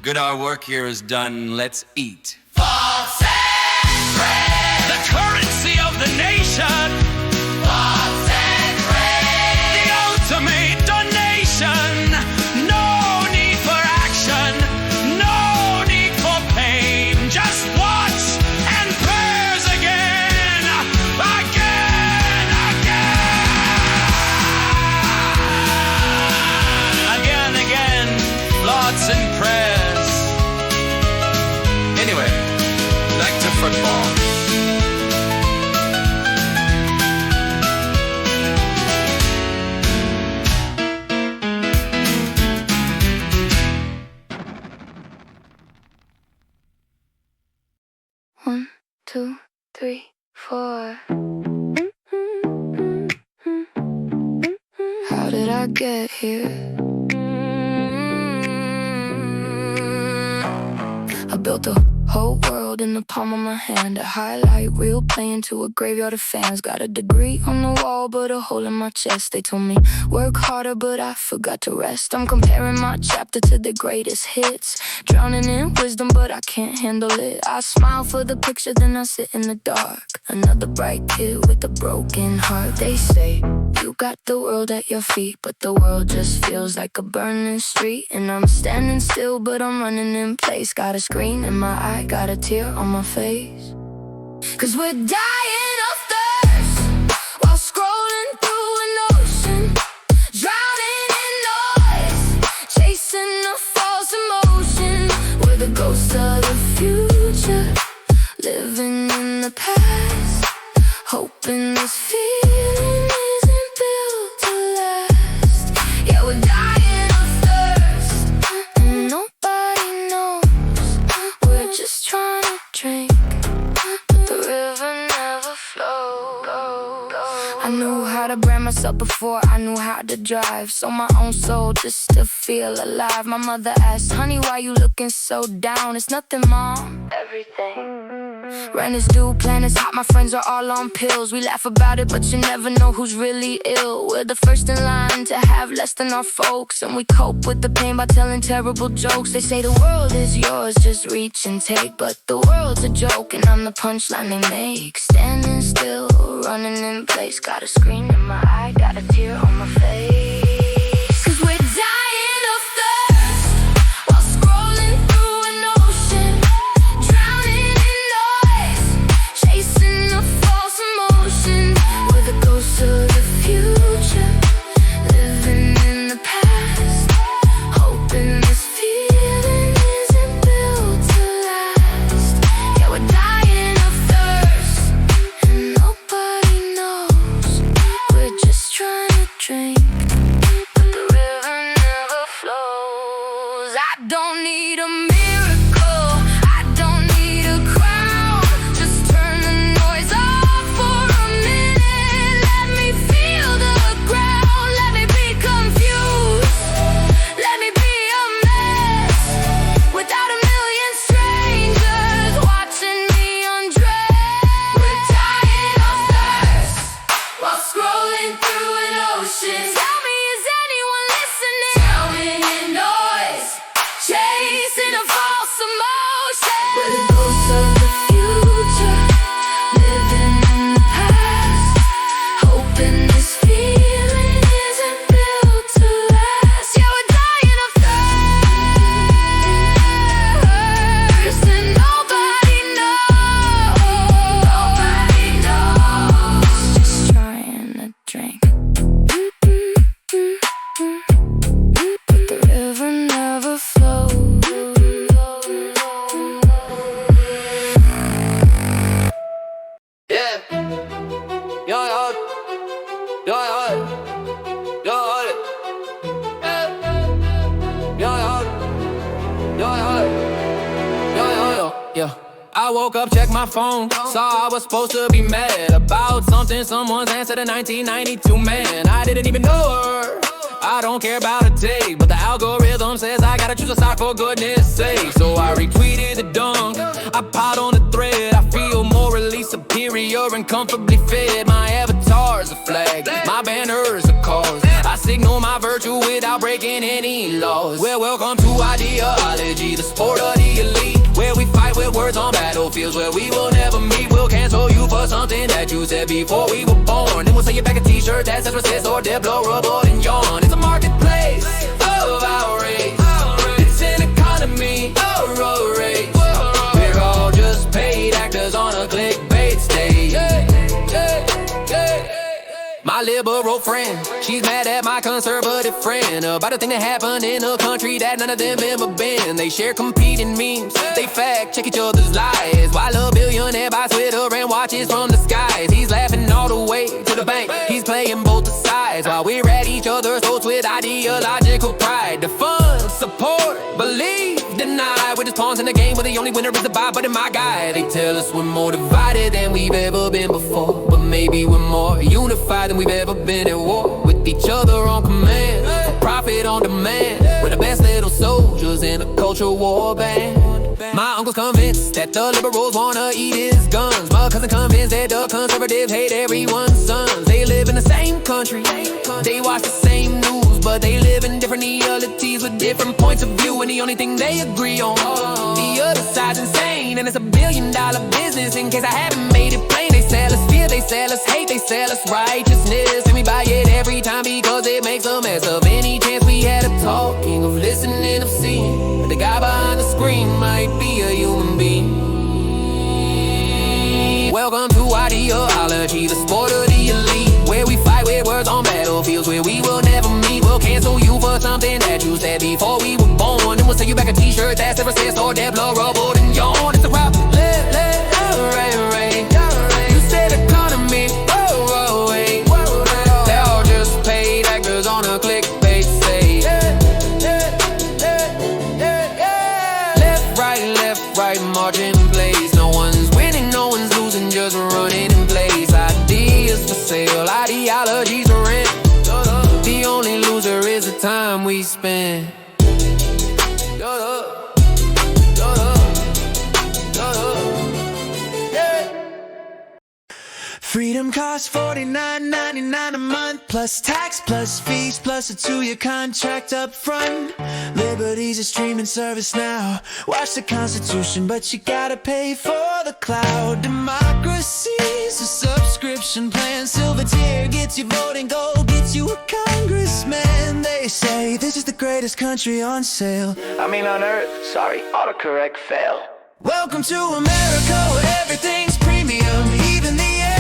good, our work here is done. Let's eat. Thoughts and prayers, the currency of the nation. Thoughts and prayers, the ultimate donation. No need for action, no need for pain. Just watch and prayers again, again, again, again, thoughts and prayers. Anyway, back to football. One, two, three, four. How did I get here? I built a whole world in the palm of my hand. A highlight reel playing to a graveyard of fans. Got a degree on the wall, but a hole in my chest. They told me, work harder, but I forgot to rest. I'm comparing my chapter to the greatest hits. Drowning in wisdom, but I can't handle it. I smile for the picture, then I sit in the dark. Another bright kid with a broken heart. They say, you got the world at your feet, but the world just feels like a burning street. And I'm standing still, but I'm running in place. Got a screen in my eye, got a tear on my face. 'Cause we're dying of thirst while scrolling through an ocean, drowning in noise, chasing a false emotion. We're the ghosts of the future, living in the past, hoping this feeling isn't built to last. Yeah, we're dying of thirst, and nobody knows. We're just trying to drink, but the river never flows. I knew how to brand myself before I knew how to drive. Sold my own soul just to feel alive. My mother asked, honey, why you looking so down? It's nothing, mom. Everything. Rent is due, plan is hot, my friends are all on pills. We laugh about it, but you never know who's really ill. We're the first in line to have less than our folks, and we cope with the pain by telling terrible jokes. They say the world is yours, just reach and take, but the world's a joke and I'm the punchline they make. Standing still, running in place, got a screen in my eye, got a tear on my face. 'Cause we're dying of thirst while scrolling through an ocean, drowning in noise, chasing a false emotion. We're the ghosts of the future, living in the past, hoping this feeling isn't built to last. Yeah, we're dying of thirst and nobody knows. We're just trying to drink, but the river never flows. I don't need a miracle, I don't need a crown. Just turn the noise off for a minute. Let me feel the ground, let me be confused, let me be a mess, without a million strangers watching me undress. We're dying of thirst while scrolling through an ocean. Tell me, is anyone listening? Drowning in noise, chasing a false emotion. We're the ghosts of the future, living in the past, hoping this feeling isn't built to last. Yeah, we're dying of thirst and nobody knows. Nobody knows. Just trying to drink, but the river never flows. Yeah. Yeah, yeah. Yeah, yeah. Yeah, yeah. Yeah, yeah. Yeah, yeah. Yeah, yeah. Yeah. I woke up, checked my phone, saw I was supposed to be mad about something someone's answered in 1992. Man, I didn't even know her. I don't care about a day, but the algorithm says I gotta choose a side for goodness sake. So I retweeted the dunk, I piled on the thread. I feel morally superior and comfortably fed. My avatar's a flag, my banner's a cause. I signal my virtue without breaking any laws. Well, welcome to ideology, the sport of the elite, where we fight with words on battlefields where we will never meet. We'll cancel you for something that you said before we were born. Then we'll sell you back a t-shirt that says resist or dead, blow rubber and yawn. It's a marketplace of outrage, it's an economy of road rage. We're all just paid actors on a clickbait stage. My liberal friend, she's mad at my conservative friend about a thing that happened in a country that none of them ever been. They share competing memes, they fact check each other's lies, while a billionaire buys Twitter and watches from the skies. He's laughing all the way to the bank, he's playing both the sides, while we're at each other's throats with ideological pride. To fund, support, believe, deny, we're just pawns in the game where the only winner is the buy. But in my guide, they tell us we're more divided than we've ever been before, but maybe we're more unified than we've ever been at war with each other on command, for profit on demand. We're the best little soldiers in a culture war band. My uncle's convinced that the liberals wanna eat his guns. My cousin convinced that the conservatives hate everyone's sons. They live in the same country, they watch the same news, but they live in different realities with different points of view. And the only thing they agree on, the other side's insane, and it's $1 billion business. In case I haven't made it plain, they sell us fear, they sell us hate, they sell us righteousness, and we buy it every time because it makes a mess of any chance we had of talking, of listening, of seeing. But the guy behind the screen might be a human being. Welcome to ideology, the sport of the elite, where we fight with words on battlefields where we will never meet. We'll cancel you for something that you said before we were born, and we'll sell you back a t-shirt that says resist or dead, blow rubble and yawn. It's a rap, rain. You said economy, wait. They're all just paid actors on a clickbait stage. Left, right, marching in place. No one's winning, no one's losing, just running in place. Ideas for sale, ideas apologies or rent. The only loser is the time we spend. Freedom costs $49.99 a month, plus tax, plus fees, plus a 2-year contract up front. Liberty's a streaming service now. Watch the Constitution, but you gotta pay for the cloud. Democracy's a subscription plan. Silver tier gets you voting, gold gets you a congressman. They say this is the greatest country on sale. I mean on earth, sorry, autocorrect fail. Welcome to America, where everything's premium. Even the air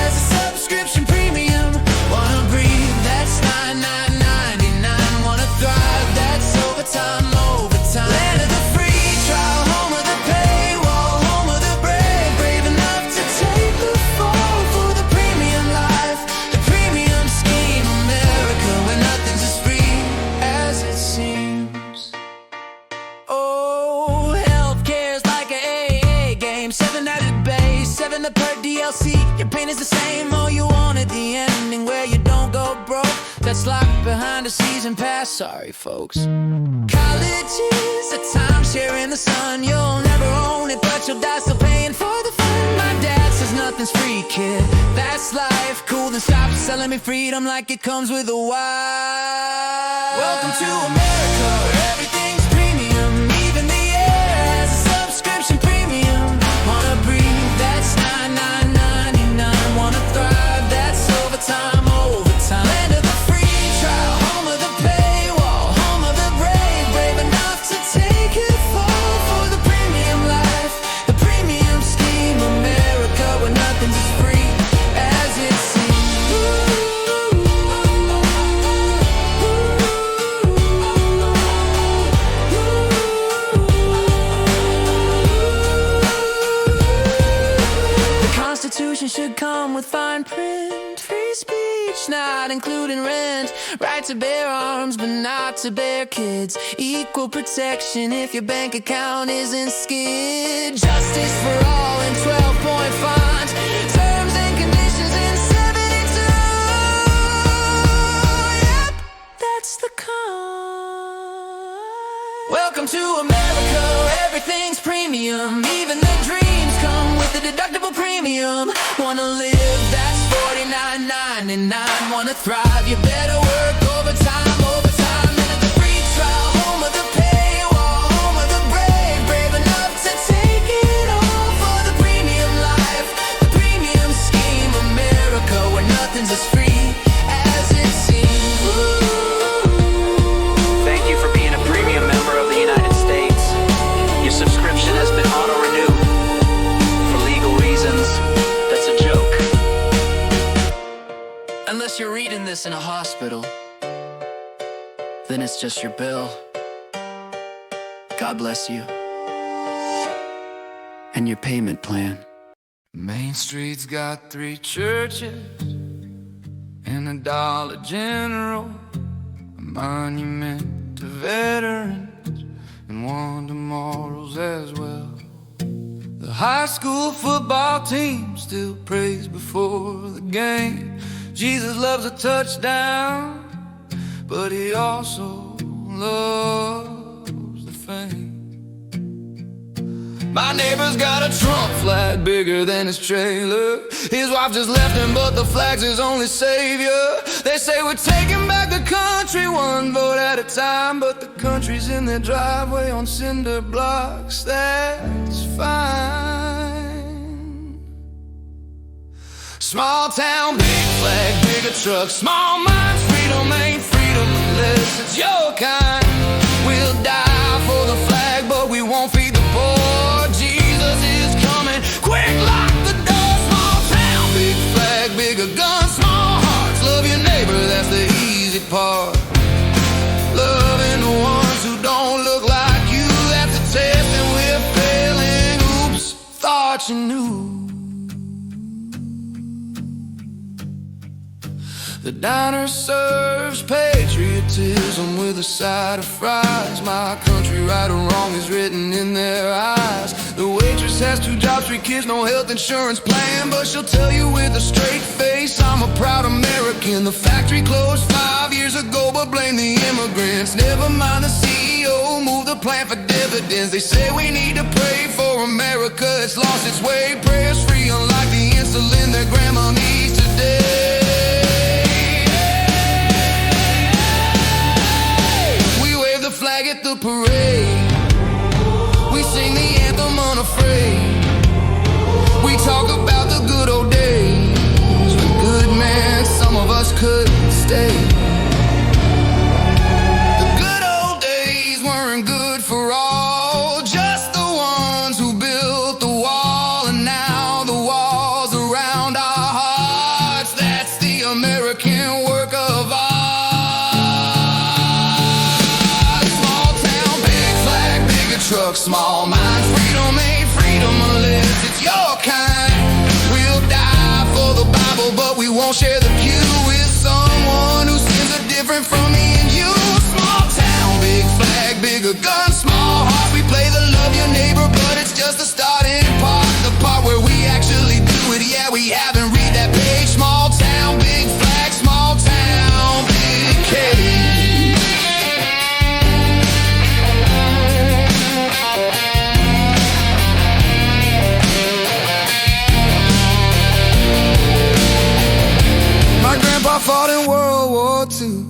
has a subscription premium. Wanna breathe? That's $9.99. Wanna thrive? That's overtime. Land of the free trial, home of the paywall, home of the brave, brave enough to take the fall for the premium life, the premium scheme. America, where nothing's as free as it seems. Oh, healthcare's like an AA game. 7 added base, 7 to per DLC. Your pain is the same, all you wanted the ending where you don't go broke. That's locked behind a season pass, sorry folks. College is a timeshare in the sun. You'll never own it, but you'll die still paying for the fun. My dad says nothing's free, kid. That's life, cool, then stop selling me freedom like it comes with a wife. Welcome to America, where everything's premium. Even the air has a subscription premium. Wanna breathe? That's $9.99. Wanna thrive? That's overtime. Land of the free trial, home of the paywall, home of the brave, brave enough to take it fall for the premium life, the premium scheme. America, where nothing's as free as it seems. The Constitution should come with fine print. Free speech, not including rent. Right to bear arms, but not to bear kids. Equal protection if your bank account isn't skid. Justice for all in 12-point font. Terms and conditions in 72. Yep, that's the con. Welcome to America, where everything's premium. Even the dreams come with a deductible premium. Wanna live? That's $49.99. Wanna thrive? You better work overtime, overtime. And the free trial, home of the paywall, home of the brave, brave enough to take it all for the premium life, the premium scheme. America, where nothing's as free as it seems. Thank you for being a premium member of the United States. Your subscription has been auto-renewed. For legal reasons, that's a joke. Unless you're reading this in a hospital, then it's just your bill. God bless you. And your payment plan. Main Street's got 3 churches and a Dollar General, a monument to veterans, and one to morals as well. The high school football team still prays before the game. Jesus loves a touchdown, but he also loves the fame. My neighbor's got a Trump flag bigger than his trailer. His wife just left him, but the flag's his only savior. They say we're taking back the country one vote at a time, but the country's in their driveway on cinder blocks. That's fine. Small town, big flag, bigger truck. Small minds, freedom ain't freedom unless it's your kind. We'll die for the flag, but we won't feed the poor. Jesus is coming, quick lock the door. Small town, big flag, bigger guns, small hearts. Love your neighbor, that's the easy part. Loving the ones who don't look like you, that's a test and we're failing. Oops, thought you knew. The diner serves patriotism with a side of fries. My country, right or wrong, is written in their eyes. The waitress has 2 jobs, 3 kids, no health insurance plan, but she'll tell you with a straight face, I'm a proud American. American. The factory closed 5 years ago, but blame the immigrants. Never mind the CEO, move the plan for dividends. They say we need to pray for America, it's lost its way. Prayers free, unlike the insulin that grandma needs today. We wave the flag at the parade, we sing the anthem unafraid. We talk about the good old days, when good men, some of us couldn't stay. The good old days weren't good for all, just the ones who built the wall. And now the walls around our hearts, that's the American work of art. Small town, big flag, bigger truck, small minds. Freedom ain't freedom unless it's your kind. We'll die for the Bible, but we won't share the pew with someone who sins are different from me and you. Small town, big flag, bigger gun, small heart. We play the love your neighbor, but it's just the starting part, the part where we actually do it. Yeah, we haven't read that page. Small town, big flag, small town, big cage. My grandpa fought in World War II.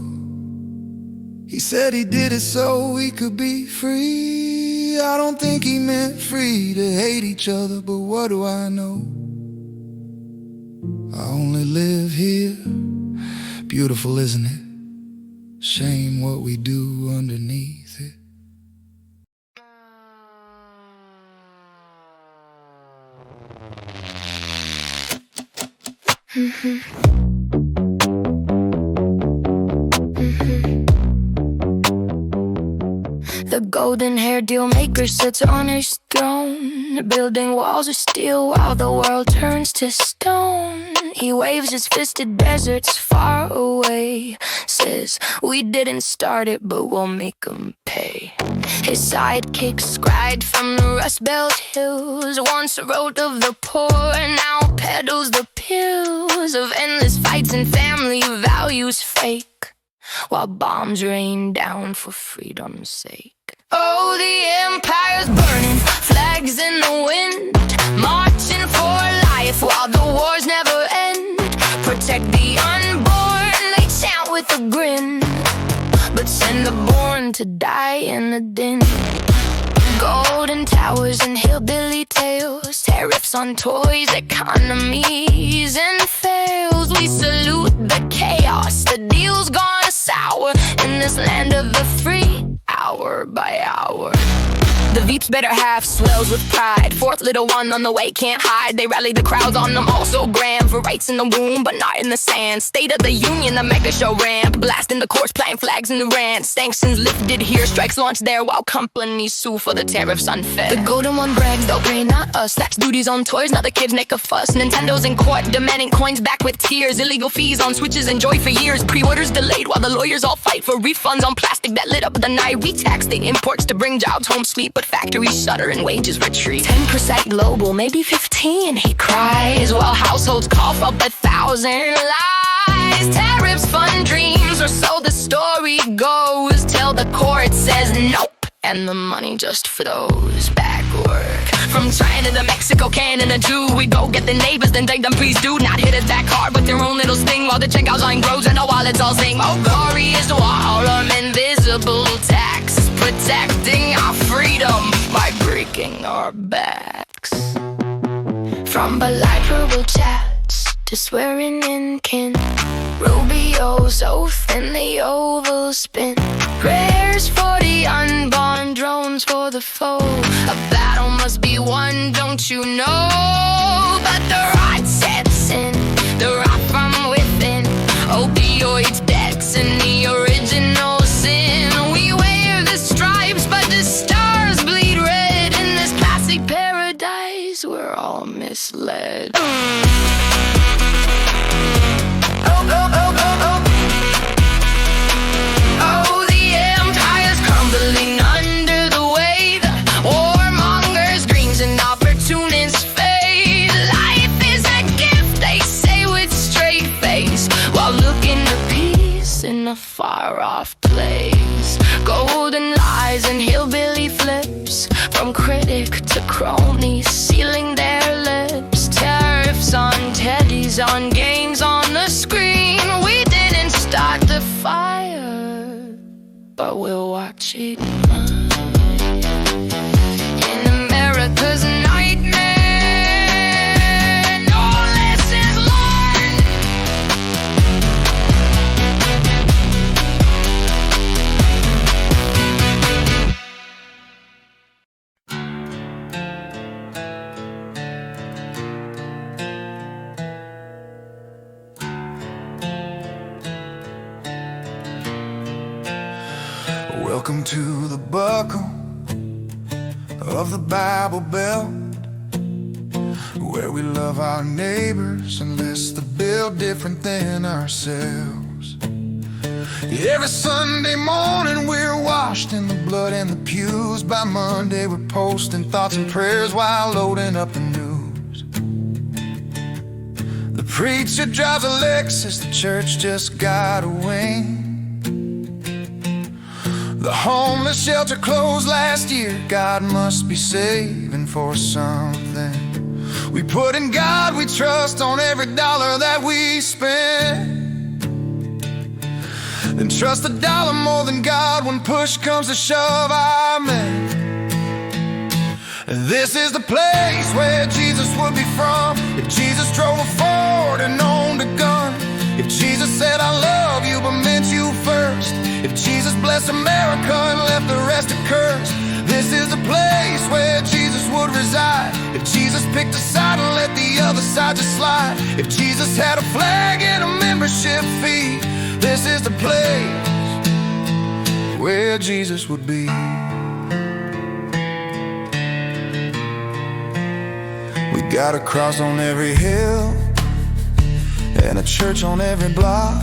He said he did it so we could be free. I don't think he meant free to hate each other, but what do I know? I only live here. Beautiful, isn't it? Shame what we do underneath it. The golden-haired deal maker sits on his throne, building walls of steel while the world turns to stone. He waves his fist at deserts far away, says, we didn't start it, but we'll make them pay. His sidekick scried from the Rust Belt hills, once wrote of the poor, now peddles the pills of endless fights and family values fake, while bombs rain down for freedom's sake. Oh, the empire's burning, flags in the wind, marching for life while the wars never end. Protect the unborn, they chant with a grin, but send the born to die in the din. Golden towers and hillbilly tales, tariffs on toys, economies and fails. We salute the chaos, the deal's gone sour in this land of the free, hour by hour. The Veep's better half swells with pride. Fourth little one on the way, can't hide. They rally the crowds on them, all so grand. For rights in the womb, but not in the sand. State of the Union, the mega show ramp. Blasting the course, playing flags in the rant. Sanctions lifted here, strikes launched there, while companies sue for the tariffs unfair. The golden one brags, they'll pay, not us. Tax duties on toys, now the kids make a fuss. Nintendo's in court, demanding coins back with tears. Illegal fees on Switches, enjoy for years. Pre-orders delayed while the lawyers all fight for refunds on plastic that lit up the night. We tax the imports to bring jobs home sweet, but factories shutter and wages retreat. 10% global, maybe 15, he cries, while households cough up 1,000 lies. Tariffs fund dreams, or so the story goes, till the court says nope, and the money just flows backward. From China to Mexico, Canada too, we go get the neighbors, then take them please do not hit us back hard with their own little sting, while the checkout line grows and the wallets all sing. Oh, glory is wall, invisible tax, protecting our freedom by breaking our backs. From bilateral chats to swearing in kin, Rubio's oath in the oval spin, prayers for the unborn, drones for the foe. A battle must be won, don't you know? But the rot sets in, the rot from within, opioids, debts, and the original sin. We wear the stripes, but the stars bleed red. In this classic paradise, we're all misled. Oh, the empire's crumbling under the weight. Warmongers, dreams, and opportunists fade. Life is in a far-off place. Golden lies and hillbilly flips, from critic to crony, sealing their lips. Tariffs on teddies, on games on the screen. We didn't start the fire, but we'll watch it burn. In America's nightmare, no lessons learned. Welcome to the buckle of the Bible Belt, where we love our neighbors and list to build different than ourselves. Every Sunday morning we're washed in the blood and the pews. By Monday we're posting thoughts and prayers while loading up the news. The preacher drives a Lexus, the church just got a wing. The homeless shelter closed last year, God must be saving for something. We put in God we trust on every dollar that we spend, and trust the dollar more than God when push comes to shove. Amen. This is the place where Jesus would be from if Jesus drove a Ford and owned a gun. If Jesus said I love you but meant you first. If Jesus blessed America and left the rest to curse. This is the place where Jesus would reside. If Jesus picked a side and let the other side just slide. If Jesus had a flag and a membership fee. This is the place where Jesus would be. We got a cross on every hill and a church on every block.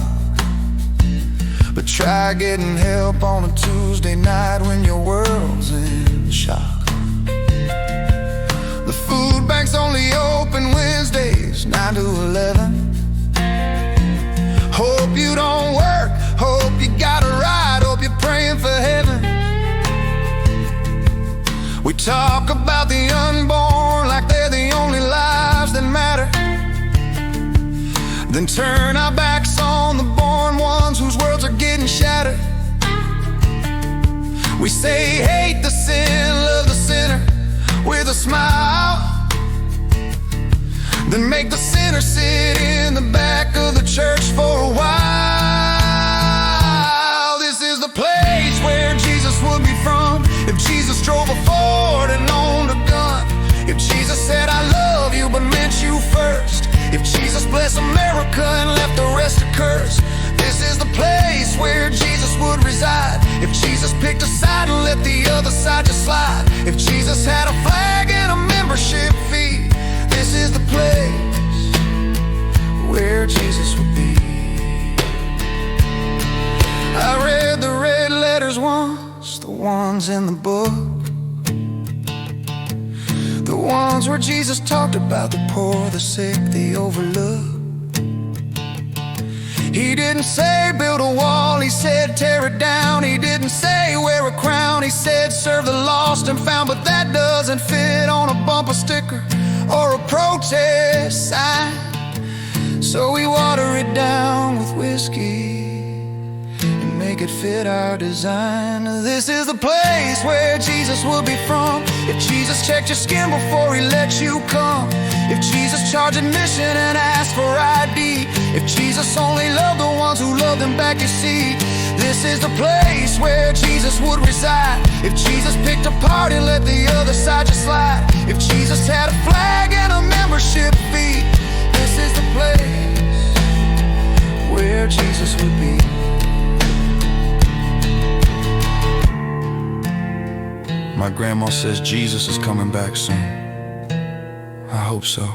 But try getting help on a Tuesday night when your world's in shock. The food bank's only open Wednesdays, 9 to 11. Hope you don't work, hope you got a ride, hope you're praying for heaven. We talk about the unborn like they're the only lives that matter, then turn our backs on the born ones whose worlds are getting shattered. We say hate the sin, love the sinner with a smile, then make the sinner sit in the back of the church for a while. This is the place where Jesus would be from if Jesus drove a Ford and owned a gun. If Jesus said I love you but meant you first. If Jesus blessed America and left the rest to curse. This is the place where Jesus would reside. If Jesus picked a side and let the other side just slide. If Jesus had a flag and a membership fee. This is the place where Jesus would be. I read the red letters once, the ones in the book, the ones where Jesus talked about the poor, the sick, the overlooked. He didn't say build a wall, he said tear it down. He didn't say wear a crown, he said serve the lost and found. But that doesn't fit on a bumper sticker or a protest sign, so we water it down with whiskey and make it fit our design. This is the place where Jesus would be from if Jesus checked your skin before he let you come. If Jesus charged admission and asked for ID. If Jesus only loved the ones who loved him back, you see. This is the place where Jesus would reside. If Jesus picked a party, let the other side just slide. If Jesus had a flag and a membership fee. This is the place where Jesus would be. My grandma says Jesus is coming back soon. I hope so.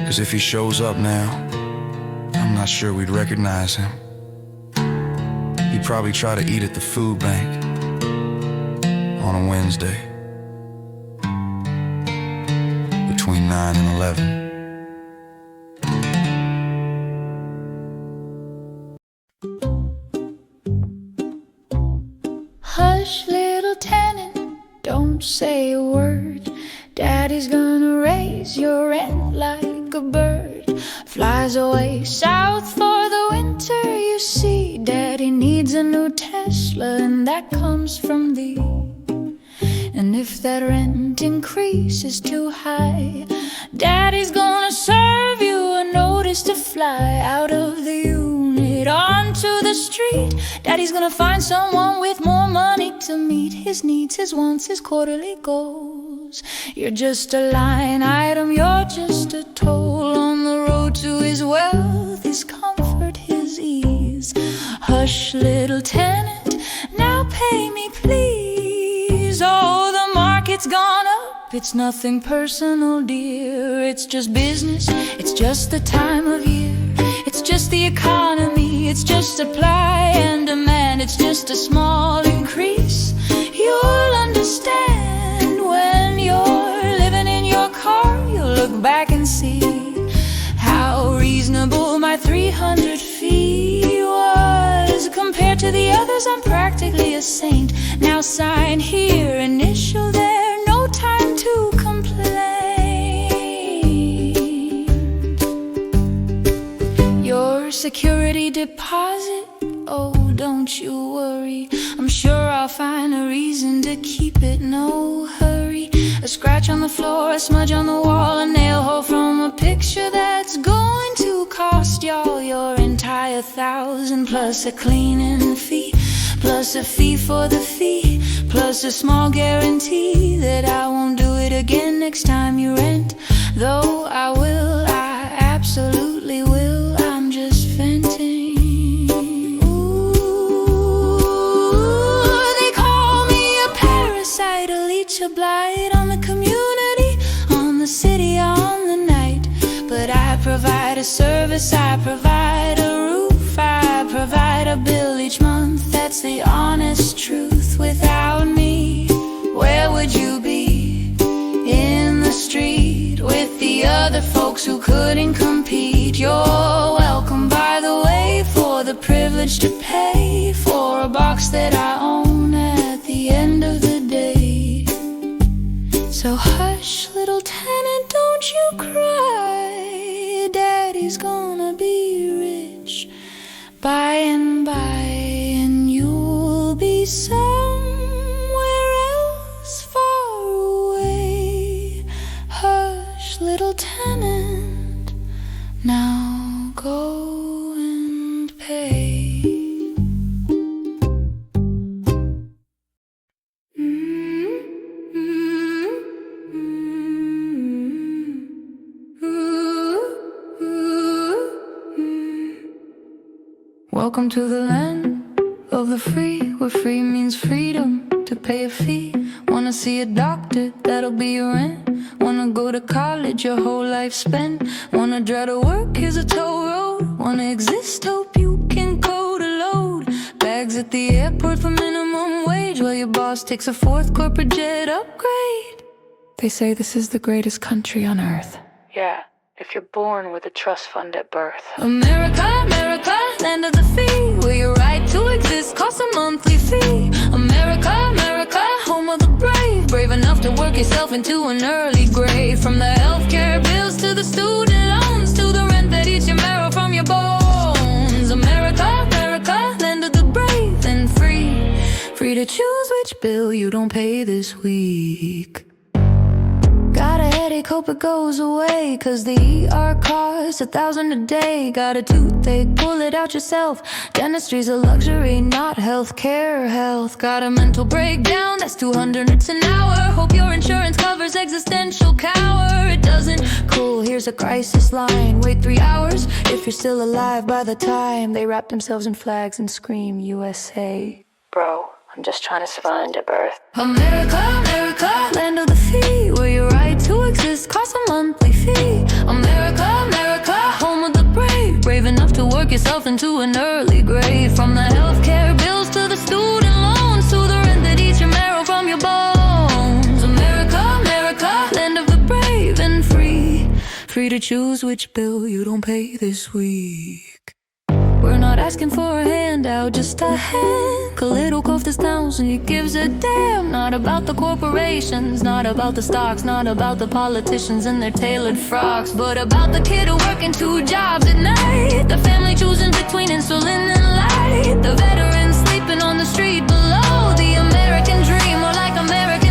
'Cause if he shows up now, I'm not sure we'd recognize him. He'd probably try to eat at the food bank on a Wednesday between 9 and 11. Hush, little tenant, don't say a word. Daddy's gonna raise your rent like a bird. Flies away south for the winter, you see. Daddy needs a new Tesla, and that comes from thee. And if that rent increase is too high, Daddy's gonna serve you a notice to fly out of the unit onto the street. Daddy's gonna find someone with more money to meet his needs, his wants, his quarterly goals. You're just a line item, you're just a toll on the road to his wealth, his comfort, his ease. Hush, little tenant, now pay me please. Oh, the market's gone up, it's nothing personal, dear. It's just business, it's just the time of year. It's just the economy, it's just supply and demand. It's just a small increase, you'll understand. When you're living in your car, you'll look back and see how reasonable my 300 fee was. Compared to the others, I'm practically a saint. Now sign here, initial there, no time to complain. Your security deposit, oh, don't you worry. I'm sure I'll find a reason to keep it, no hurry. A scratch on the floor, a smudge on the wall, a nail hole from a picture that's going to cost y'all your entire $1,000, plus a cleaning fee, plus a fee for the fee, plus a small guarantee that I won't do it again next time you rent. Though I will, I absolutely will, I'm just venting. A leech, a blight on the community, on the city, on the night. But I provide a service, I provide a roof, I provide a bill each month. That's the honest truth. Without me, where would you be? In the street with the other folks who couldn't compete. You're welcome, by the way, for the privilege to pay for a box that I own at the end of the day. So hush, little tenant, don't you cry. Daddy's gonna be rich by and by, and you'll be somewhere else far away. Hush, little tenant, now go and pay. Welcome to the land of the free, where free means freedom to pay a fee. Wanna see a doctor, that'll be your rent. Wanna go to college, your whole life spent. Wanna drive to work, here's a toll road. Wanna exist, hope you can code a load. Bags at the airport for minimum wage, while your boss takes a 4th corporate jet upgrade. They say this is the greatest country on earth. Yeah, if you're born with a trust fund at birth. America, America, land of the free, where your right to exist costs a monthly fee. America, America, home of the brave, brave enough to work yourself into an early grave. From the healthcare bills to the student loans, to the rent that eats your marrow from your bones. America, America, land of the brave and free, free to choose which bill you don't pay this week. Got a headache, hope it goes away, 'cause the ER costs $1,000 a day. Got a toothache, pull it out yourself. Dentistry's a luxury, not healthcare. Health got a mental breakdown, that's $200 an hour. Hope your insurance covers existential cower. It doesn't, cool, here's a crisis line. Wait 3 hours if you're still alive by the time they wrap themselves in flags and scream USA. Bro, I'm just trying to survive at birth. America, America, land of the free, where your right to exist costs a monthly fee. America, America, home of the brave, brave enough to work yourself into an early grave. From the healthcare bills to the student loans, to the rent that eats your marrow from your bones. America, America, land of the brave and free, free to choose which bill you don't pay this week. We're not asking for a handout, just a hand. Khalid Kof this town, so he gives a damn. Not about the corporations, not about the stocks, not about the politicians and their tailored frocks, but about the kid who working 2 jobs at night, the family choosing between insulin and light, the veteran sleeping on the street below, the American dream, or like American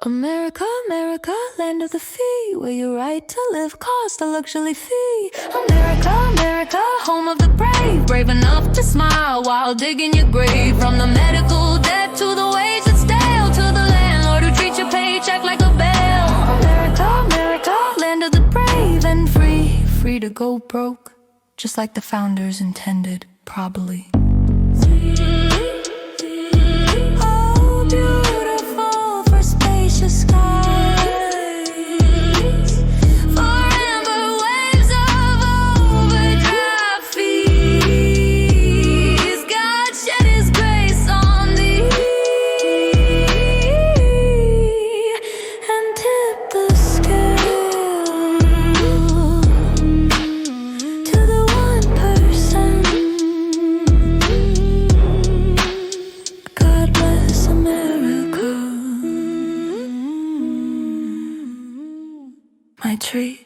America, America, land of the free, where your right to live costs a luxury fee. America, America, home of the brave, brave enough to smile while digging your grave. From the medical debt to the wage that's stale, to the landlord who treats your paycheck like a bail. America, America, land of the brave and free, free to go broke, just like the founders intended, probably. Oh, beautiful for spacious skies, for amber waves of overdraft fees. God shed His grace on thee and tip the scale to the 1%. God bless America, my treat.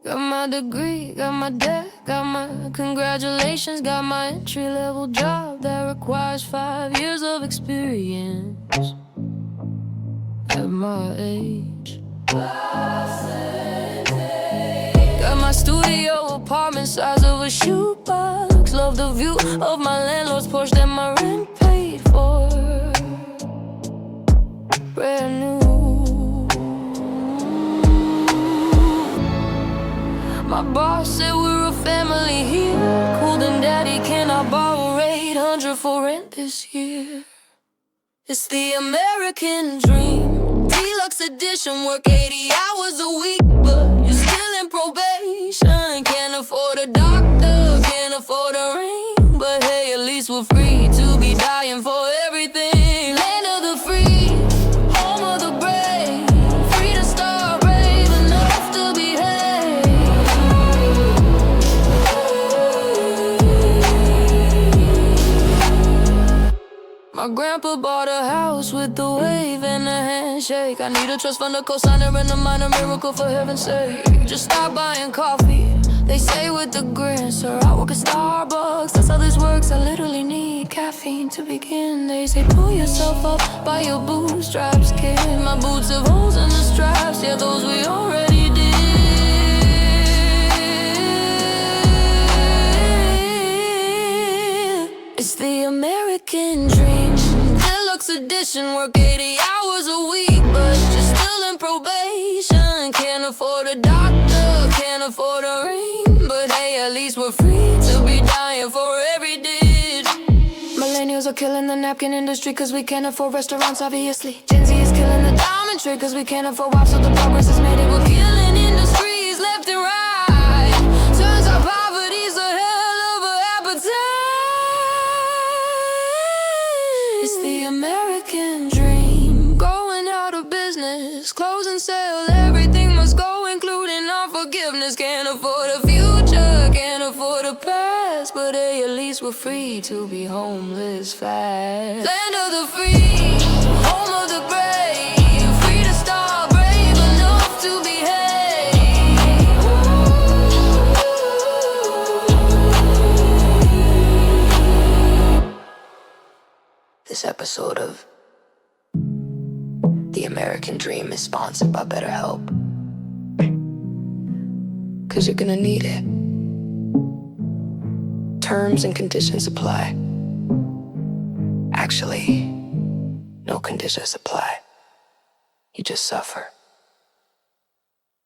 Got my degree, got my debt, got my congratulations, got my entry-level job that requires 5 years of experience at my age. Got my studio apartment size of a shoebox, love the view of my landlord's porch that my rent paid for, brand new. My boss said we're a family here. Cool them, daddy, can I borrow 800 for rent this year? It's the American dream, deluxe edition. Work 80 hours a week, but you're still in probation. Can't afford a doctor, can't afford a ring, but hey, at least we're free to be dying for everything. Land of the free, home of the brave, free to start, brave enough to behave. My grandpa bought a house with a wave and a handshake. I need a trust fund, a cosigner, and a minor miracle for heaven's sake. Just stop buying coffee, they say with the grin. Sir, I work at Starbucks, that's how this works. I literally need caffeine to begin. They say pull yourself up by your bootstraps, kid. My boots have holes in the straps, yeah, those we already did. It's the American dream, deluxe edition. Work 80 hours a week, but you're still in probation. Can't afford a doctor, can't afford a ring, but hey, at least we're free to be dying for every ditch. Millennials are killing the napkin industry, cause we can't afford restaurants, obviously. Gen Z is killing the diamond trade, cause we can't afford WAP, so the progress is made. We're killing industries left and right. Turns out poverty's a hell of a appetite. It's the American dream, going out of business, closing sale, everything must go, including our forgiveness. Can't afford a future, can't afford a past, but hey, at least we're free to be homeless fast. Land of the free, home of the brave, free to start, brave enough to behave. This episode of The American Dream is sponsored by BetterHelp, cause you're gonna need it. Terms and conditions apply. Actually, no conditions apply. You just suffer.